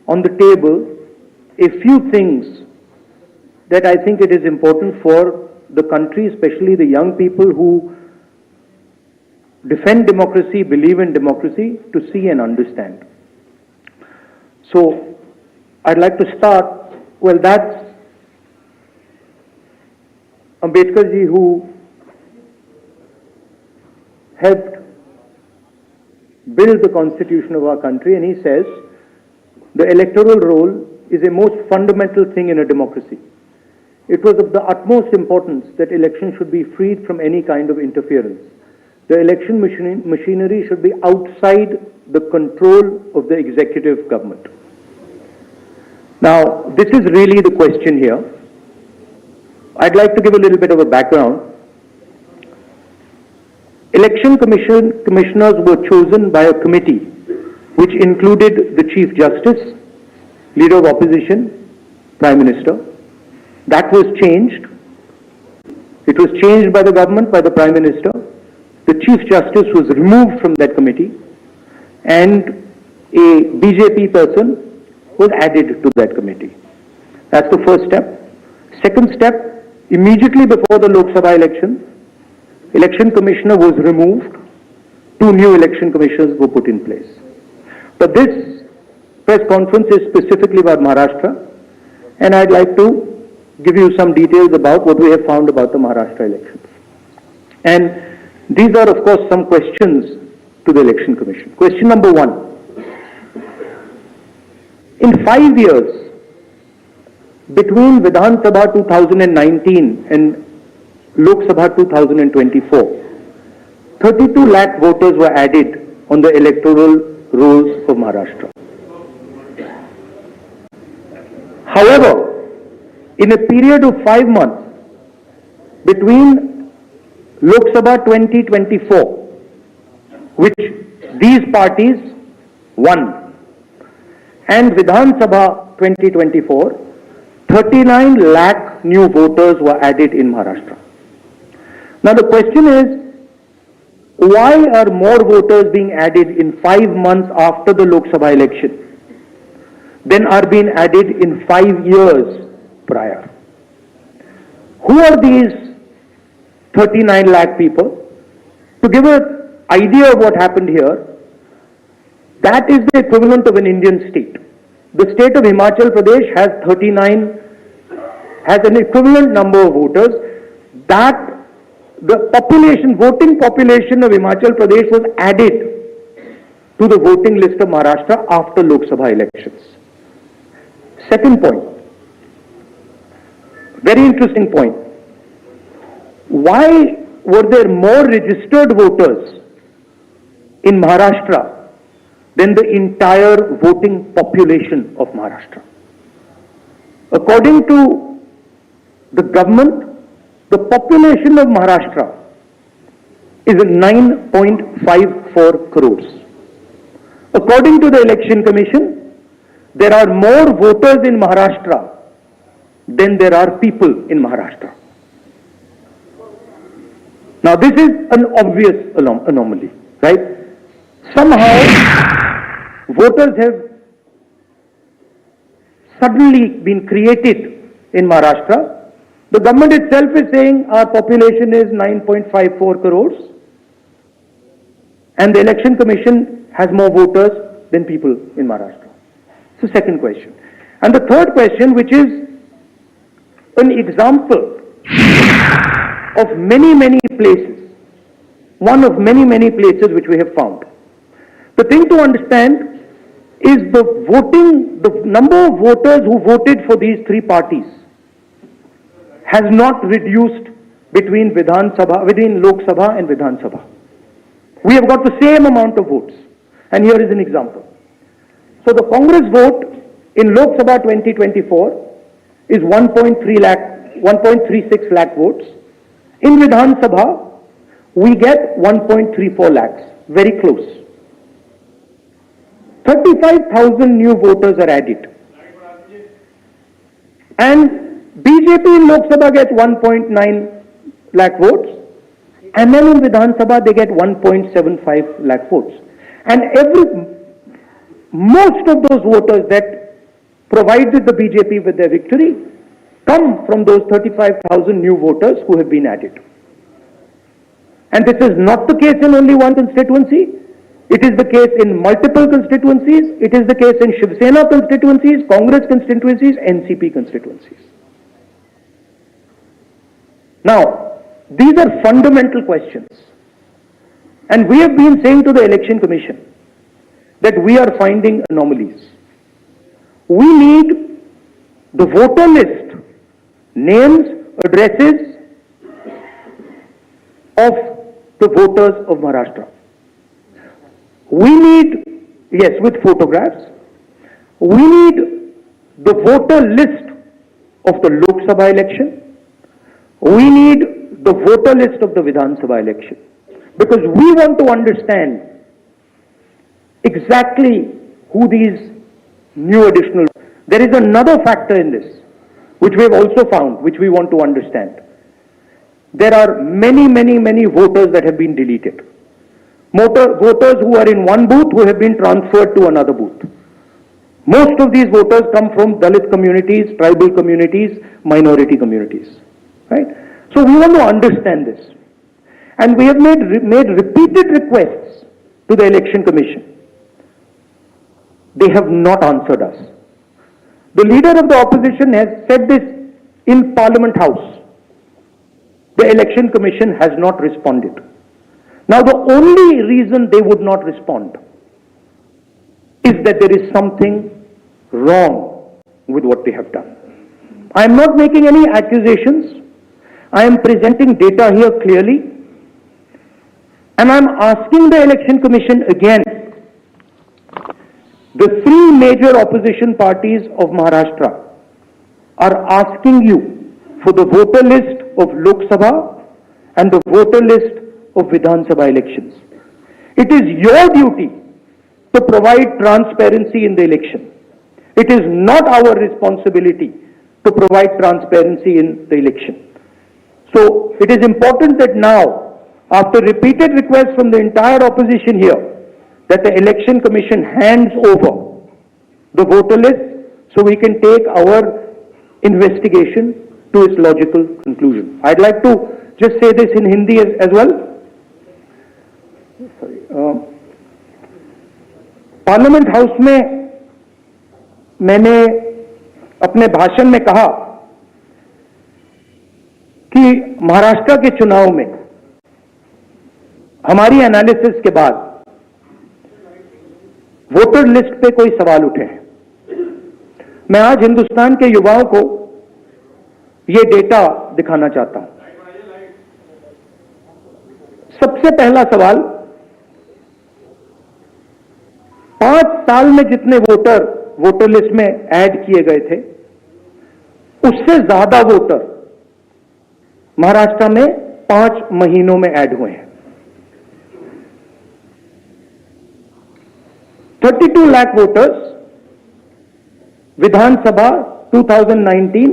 on the table a few things that I think it is important for the country, especially the young people who defend democracy, believe in democracy, to see and understand. So, I'd like to start, well, that's Ambedkar ji who helped build the constitution of our country, and he says the electoral roll is a most fundamental thing in a democracy. It was of the utmost importance that elections should be freed from any kind of interference. The election machinery should be outside the control of the executive government. Now, this is really the question here. I'd like to give a little bit of a background. Election commissioners were chosen by a committee which included the Chief Justice, Leader of Opposition, Prime Minister. That was changed. It was changed by the government, by the Prime Minister. The Chief Justice was removed from that committee and a BJP person was added to that committee. That's the first step. Second step, immediately before the Lok Sabha election, Election Commissioner was removed. 2 new election commissioners were put in place. But this press conference is specifically about Maharashtra, and I'd like to give you some details about what we have found about the Maharashtra elections. And these are, of course, some questions to the Election Commission. Question number 1. In 5 years, between Vidhan Sabha 2019 and Lok Sabha 2024, 32 lakh voters were added on the electoral rolls of Maharashtra. However, in a period of 5 months, between Lok Sabha 2024, which these parties won, and Vidhan Sabha 2024, 39 lakh new voters were added in Maharashtra. Now the question is, why are more voters being added in 5 months after the Lok Sabha election than are being added in 5 years prior? Who are these 39 lakh people? To give an idea of what happened here, that is the equivalent of an Indian state. The state of Himachal Pradesh has an equivalent number of voters. That the voting population of Himachal Pradesh was added to the voting list of Maharashtra after Lok Sabha elections. Second point, very interesting point. Why were there more registered voters in Maharashtra than the entire voting population of Maharashtra? According to the government, the population of Maharashtra is 9.54 crores. According to the Election Commission, there are more voters in Maharashtra than there are people in Maharashtra. Now this is an obvious anomaly, right? Somehow voters have suddenly been created in Maharashtra. The government itself is saying our population is 9.54 crores and the Election Commission has more voters than people in Maharashtra. So second question. And the third question, which is an example of many places, one of many places which we have found. The thing to understand is the number of voters who voted for these 3 parties has not reduced between Lok Sabha and Vidhan Sabha. We have got the same amount of votes. And here is an example. So the Congress vote in Lok Sabha 2024 is 1.36 lakh votes. In Vidhan Sabha, we get 1.34 lakhs, very close. 35,000 new voters are added. And BJP in Lok Sabha gets 1.9 lakh votes, and then in Vidhan Sabha they get 1.75 lakh votes. And most of those voters that provided the BJP with their victory come from those 35,000 new voters who have been added. And this is not the case in only one constituency. It is the case in multiple constituencies. It is the case in Shiv Sena constituencies, Congress constituencies, NCP constituencies. Now, these are fundamental questions. And we have been saying to the Election Commission that we are finding anomalies. We need the voter list, names, addresses of the voters of Maharashtra. We need, yes, with photographs, we need the voter list of the Lok Sabha election. We need the voter list of the Vidhan Sabha election. Because we want to understand exactly who these new additional. There is another factor in this, which we have also found, which we want to understand. There are many voters that have been deleted. Voters who are in one booth who have been transferred to another booth. Most of these voters come from Dalit communities, tribal communities, minority communities. Right? So we want to understand this. And we have made repeated requests to the Election Commission. They have not answered us. The leader of the opposition has said this in Parliament House. The Election Commission has not responded. Now, the only reason they would not respond is that there is something wrong with what they have done. I am not making any accusations. I am presenting data here clearly. And I am asking the Election Commission again. The three major opposition parties of Maharashtra are asking you for the voter list of Lok Sabha and the voter list of Vidhan Sabha elections. It is your duty to provide transparency in the election. It is not our responsibility to provide transparency in the election. So it is important that now, after repeated requests from the entire opposition here, that the Election Commission hands over the voter list so we can take our investigation to its logical conclusion. I'd like to just say this in Hindi as well. Parliament house में मैंने अपने भाषण में कहा कि महाराष्ट्र के चुनाव में हमारी analysis के बाद वोटर लिस्ट पे कोई सवाल उठे हैं। मैं आज हिंदुस्तान के युवाओं को ये डेटा दिखाना चाहता हूं। सबसे पहला सवाल, 5 साल में जितने वोटर लिस्ट में ऐड किए गए थे, उससे ज्यादा वोटर महाराष्ट्र में 5 महीनों में ऐड हुए हैं। 32 लाख वोटर्स विधानसभा 2019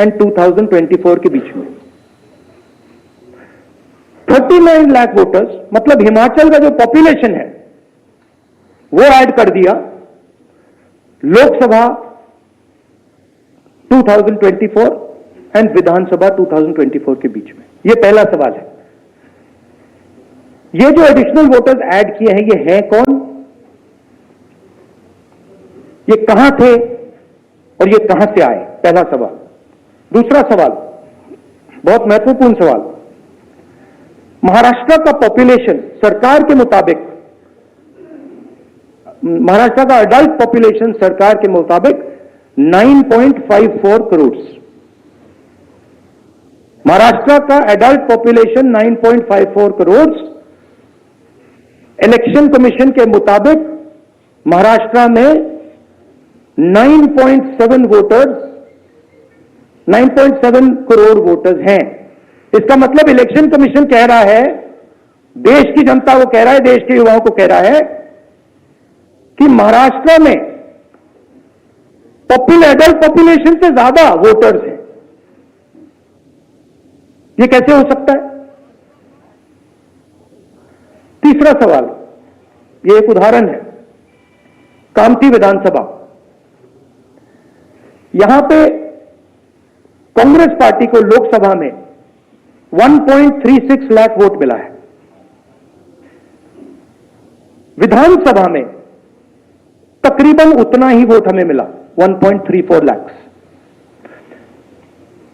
एंड 2024 के बीच में। 39 लाख वोटर्स, मतलब हिमाचल का जो पॉपुलेशन है वो ऐड कर दिया लोकसभा 2024 एंड विधानसभा 2024 के बीच में। ये पहला सवाल है। ये जो एडिशनल वोटर्स ऐड किए हैं, ये हैं कौन, ये कहां थे और ये कहां से आए? पहला सवाल। दूसरा सवाल, बहुत महत्वपूर्ण सवाल, महाराष्ट्र का पॉपुलेशन सरकार के मुताबिक, महाराष्ट्र का अडल्ट पॉपुलेशन सरकार के मुताबिक 9.54 करोड़। महाराष्ट्र का adult population 9.54 crore. Election commission के मुताबिक महाराष्ट्र में 9.7 वोटर्स 9.7 करोड़ वोटर्स हैं। इसका मतलब इलेक्शन कमीशन कह रहा है, देश की जनता को कह रहा है, देश के युवाओं को कह रहा है कि महाराष्ट्र में एडल्ट पॉपुलेशन से ज्यादा वोटर्स हैं। ये कैसे हो सकता है? तीसरा सवाल, ये एक उदाहरण है, कामठी विधानसभा। यहां पे कांग्रेस पार्टी को लोकसभा में 1.36 लाख वोट मिला है। विधानसभा में तकरीबन उतना ही वोट हमें मिला, 1.34 लाख।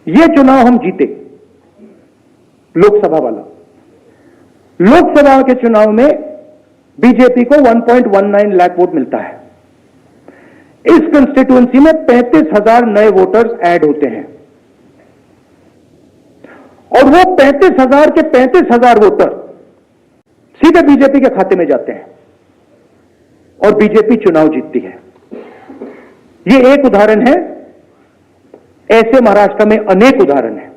यह चुनाव हम जीते, लोकसभा वाला। लोकसभा के चुनाव में बीजेपी को 1.19 लाख वोट मिलता है। इस कंस्टिट्यूएंसी में 35,000 नए वोटर्स ऐड होते हैं और वो 35,000 के 35,000 वोटर सीधे बीजेपी के खाते में जाते हैं और बीजेपी चुनाव जीतती है। ये एक उदाहरण है, ऐसे महाराष्ट्र में अनेक उदाहरण हैं।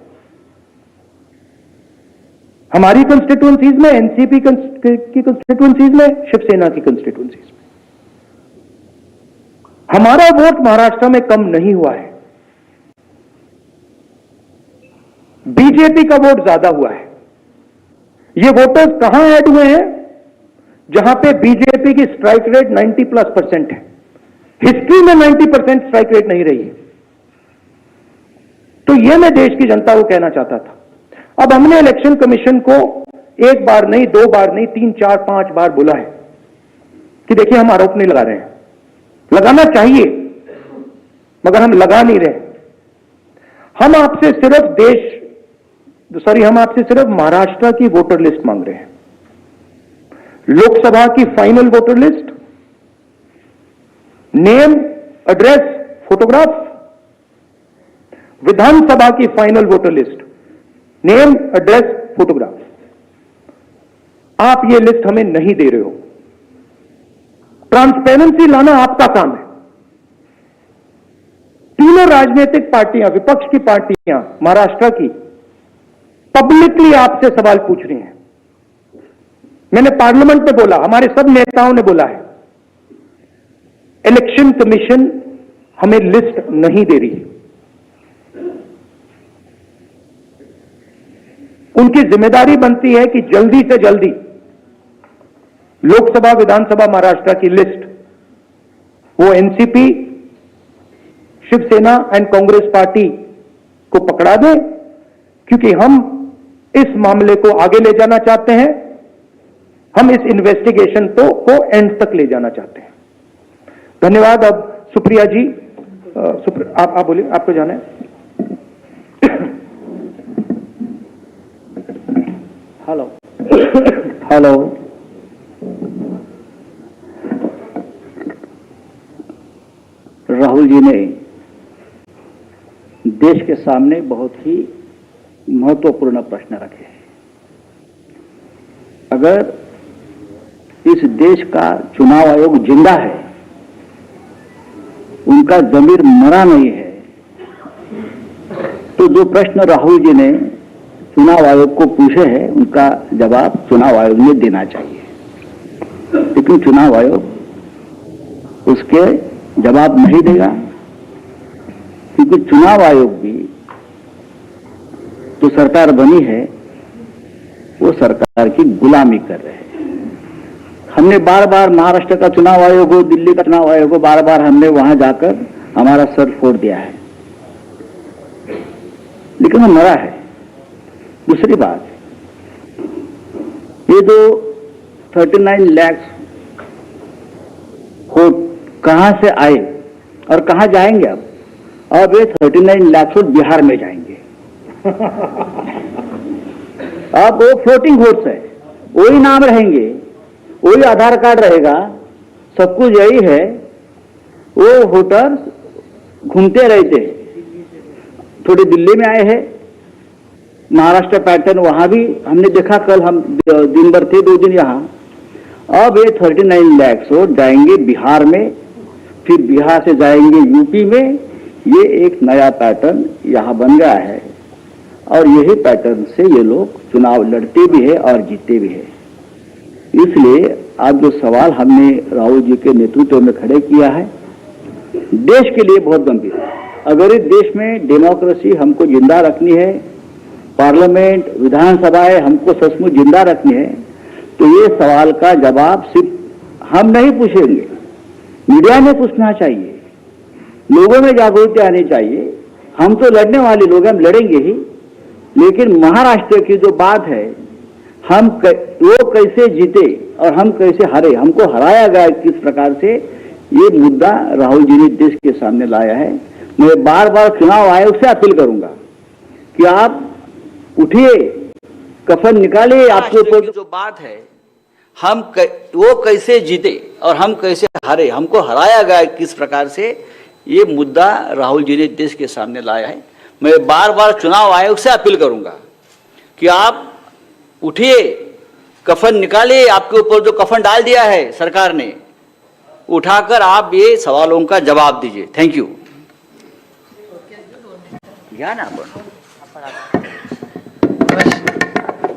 हमारी कंस्टिट्यूएंसीज में, एनसीपी की कंस्टिट्यूएंसीज में, शिवसेना की कंस्टिट्यूएंसीज में हमारा वोट महाराष्ट्र में कम नहीं हुआ है, बीजेपी का वोट ज्यादा हुआ है। ये वोटर्स कहां ऐड हुए हैं? जहां पे बीजेपी की स्ट्राइक रेट 90+% है। हिस्ट्री में 90% स्ट्राइक रेट नहीं रही है। तो ये मैं देश की जनता को कहना चाहता था। अब हमने इलेक्शन कमीशन को एक बार नहीं, दो बार नहीं, 3, 4, 5 बार बोला है कि देखिए हम आरोप नहीं लगा रहे हैं, लगाना चाहिए मगर हम लगा नहीं रहे। हम आपसे सिर्फ महाराष्ट्र की वोटर लिस्ट मांग रहे हैं, लोकसभा की final voter list, name, address, photograph. Vidhan Sabha की final voter list, name, address, photograph. आप ये लिस्ट हमें नहीं दे रहे हो। ट्रांसपेरेंसी लाना आपका काम है। तीनों राजनीतिक पार्टियां, विपक्ष की पार्टियां महाराष्ट्र की पब्लिकली आपसे सवाल पूछ रही हैं। मैंने पार्लियामेंट में बोला, हमारे सब नेताओं ने बोला है, इलेक्शन कमीशन हमें लिस्ट नहीं दे रही। उनकी जिम्मेदारी बनती है कि जल्दी से जल्दी लोकसभा, विधानसभा महाराष्ट्र की लिस्ट वो NCP, Shiv Sena and Congress party को पकड़ा दें, क्योंकि हम इस मामले को आगे ले जाना चाहते हैं। हम इस इन्वेस्टिगेशन को एंड तक ले जाना चाहते हैं। धन्यवाद। अब सुप्रिया जी, आप बोलिए, आपको जाना है। हेलो। राहुल जी ने देश के सामने बहुत ही महत्वपूर्ण प्रश्न रखे हैं। अगर इस देश का चुनाव आयोग जिंदा है, उनका जमीर मरा नहीं है, तो जो प्रश्न राहुल जी ने चुनाव आयोग को पूछे हैं, उनका जवाब चुनाव आयोग ने देना चाहिए। लेकिन चुनाव आयोग उसके जवाब नहीं देगा, क्योंकि चुनाव आयोग भी जो सरकार बनी है वो सरकार की गुलामी कर रहे हैं। हमने बार बार महाराष्ट्र का चुनाव आयोग हो, दिल्ली का चुनाव आयोग हो, बार बार हमने वहां जाकर हमारा सर फोड़ दिया है, लेकिन वो मरा है। दूसरी बात, ये जो 39 लाख वोट कहां से आए और कहां जाएंगे? अब ये 39 लाख वोट बिहार में जाएंगे। अब वो फ्लोटिंग वोट्स है, वही नाम रहेंगे, वही आधार कार्ड रहेगा, सब कुछ यही है। वो वोटर घूमते रहते, थोड़ी दिल्ली में आए हैं, महाराष्ट्र पैटर्न वहां भी हमने देखा। कल हम दिन भर थे, 2 दिन यहां। अब ये 39 लाख वोट जाएंगे बिहार में, फिर बिहार से जाएंगे यूपी में। ये एक नया पैटर्न यहाँ बन गया है और यही पैटर्न से ये लोग चुनाव लड़ते भी है और जीतते भी है। इसलिए आज जो सवाल हमने राहुल जी के नेतृत्व में खड़े किया है, देश के लिए बहुत गंभीर है। अगर इस देश में डेमोक्रेसी हमको जिंदा रखनी है, पार्लियामेंट विधानसभाएं हमको सचमुच जिंदा रखनी है, तो ये सवाल का जवाब सिर्फ हम नहीं पूछेंगे, मीडिया में पूछना चाहिए, लोगों में जागरूकता आनी चाहिए। हम तो लड़ने वाले लोग, हम लड़ेंगे ही, लेकिन महाराष्ट्र की जो बात है, वो कैसे जीते और हम कैसे हारे, हमको हराया गया किस प्रकार से, ये मुद्दा राहुल जी ने देश के सामने लाया है। मैं बार बार चुनाव आयोग से अपील करूंगा कि आप उठिए, कफन निकालिए, आपके ऊपर जो बात है, वो कैसे जीते और हम कैसे हारे, हमको हराया गया किस प्रकार से, ये मुद्दा राहुल जी ने देश के सामने लाया है। मैं बार बार चुनाव आयोग से अपील करूंगा कि आप उठिए, कफन निकालिए, आपके ऊपर जो कफन डाल दिया है सरकार ने, उठाकर आप ये सवालों का जवाब दीजिए। Thank you.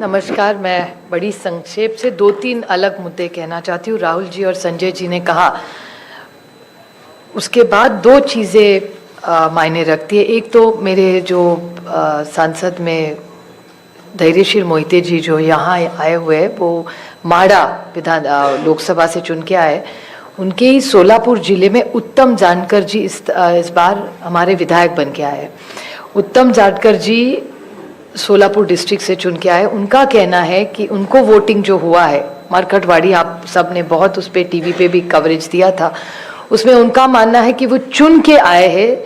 नमस्कार, मैं बड़ी संक्षेप से 2-3 अलग मुद्दे कहना चाहती हूँ। राहुल जी और संजय जी ने कहा, उसके बाद 2 चीज़ें मायने रखती है। एक तो मेरे जो सांसद में धैर्यशील मोहिते जी जो यहाँ आए हुए हैं, वो माड़ा लोकसभा से चुन के आए। उनके ही सोलापुर जिले में उत्तम जानकर जी इस बार हमारे विधायक बन के आए। उत्तम जानकर जी सोलापुर डिस्ट्रिक्ट से चुन के आए। उनका कहना है कि उनको वोटिंग जो हुआ है, मार्केटवाड़ी आप सब ने बहुत उस पर टीवी पे भी कवरेज दिया था, उसमें उनका मानना है कि वो चुन के आए हैं,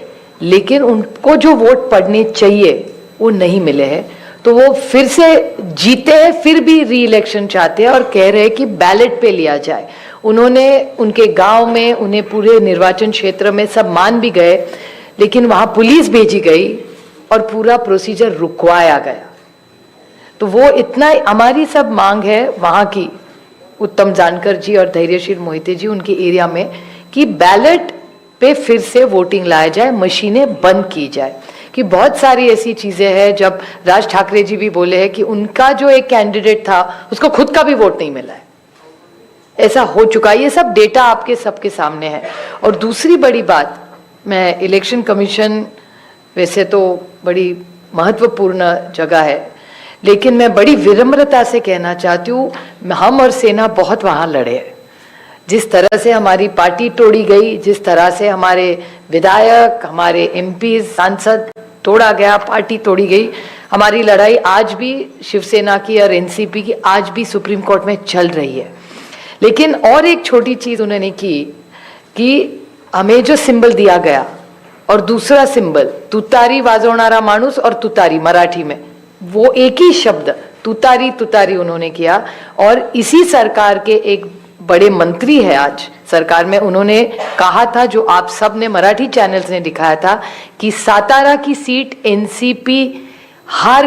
लेकिन उनको जो वोट पड़ने चाहिए वो नहीं मिले हैं, तो वो फिर से जीते हैं, फिर भी री इलेक्शन चाहते हैं और कह रहे हैं कि बैलेट पे लिया जाए। उन्होंने उनके गांव में, उन्हें पूरे निर्वाचन क्षेत्र में सब मान भी गए, लेकिन वहां पुलिस भेजी गई और पूरा प्रोसीजर रुकवाया गया। तो वो इतना, हमारी सब मांग है वहां की, उत्तम जानकर जी और धैर्यशील मोहिते जी उनके एरिया में, कि बैलेट पे फिर से वोटिंग लाया जाए, मशीनें बंद की जाए। कि बहुत सारी ऐसी चीजें हैं, जब राज ठाकरे जी भी बोले हैं कि उनका जो एक कैंडिडेट था उसको खुद का भी वोट नहीं मिला है, ऐसा हो चुका है। ये सब डेटा आपके सबके सामने है। और दूसरी बड़ी बात, मैं इलेक्शन कमीशन वैसे तो बड़ी महत्वपूर्ण जगह है, लेकिन मैं बड़ी विनम्रता से कहना चाहती हूँ, हम और सेना बहुत वहाँ लड़े हैं। जिस तरह से हमारी पार्टी तोड़ी गई, जिस तरह से हमारे विधायक, हमारे एमपी, सांसद तोड़ा गया, पार्टी तोड़ी गई, हमारी लड़ाई आज भी शिवसेना की और एनसीपी की आज भी सुप्रीम कोर्ट में चल रही है। लेकिन और एक छोटी चीज उन्होंने की कि हमें जो सिंबल दिया गया और दूसरा सिंबल तुतारी वाजवणारा माणूस और तुतारी मराठी में, वो एक ही शब्द तुतारी तुतारी उन्होंने किया। और इसी सरकार के एक बड़े मंत्री है आज सरकार में, उन्होंने कहा था, जो आप सब ने मराठी चैनल्स ने दिखाया था, कि सातारा की सीट एनसीपी हार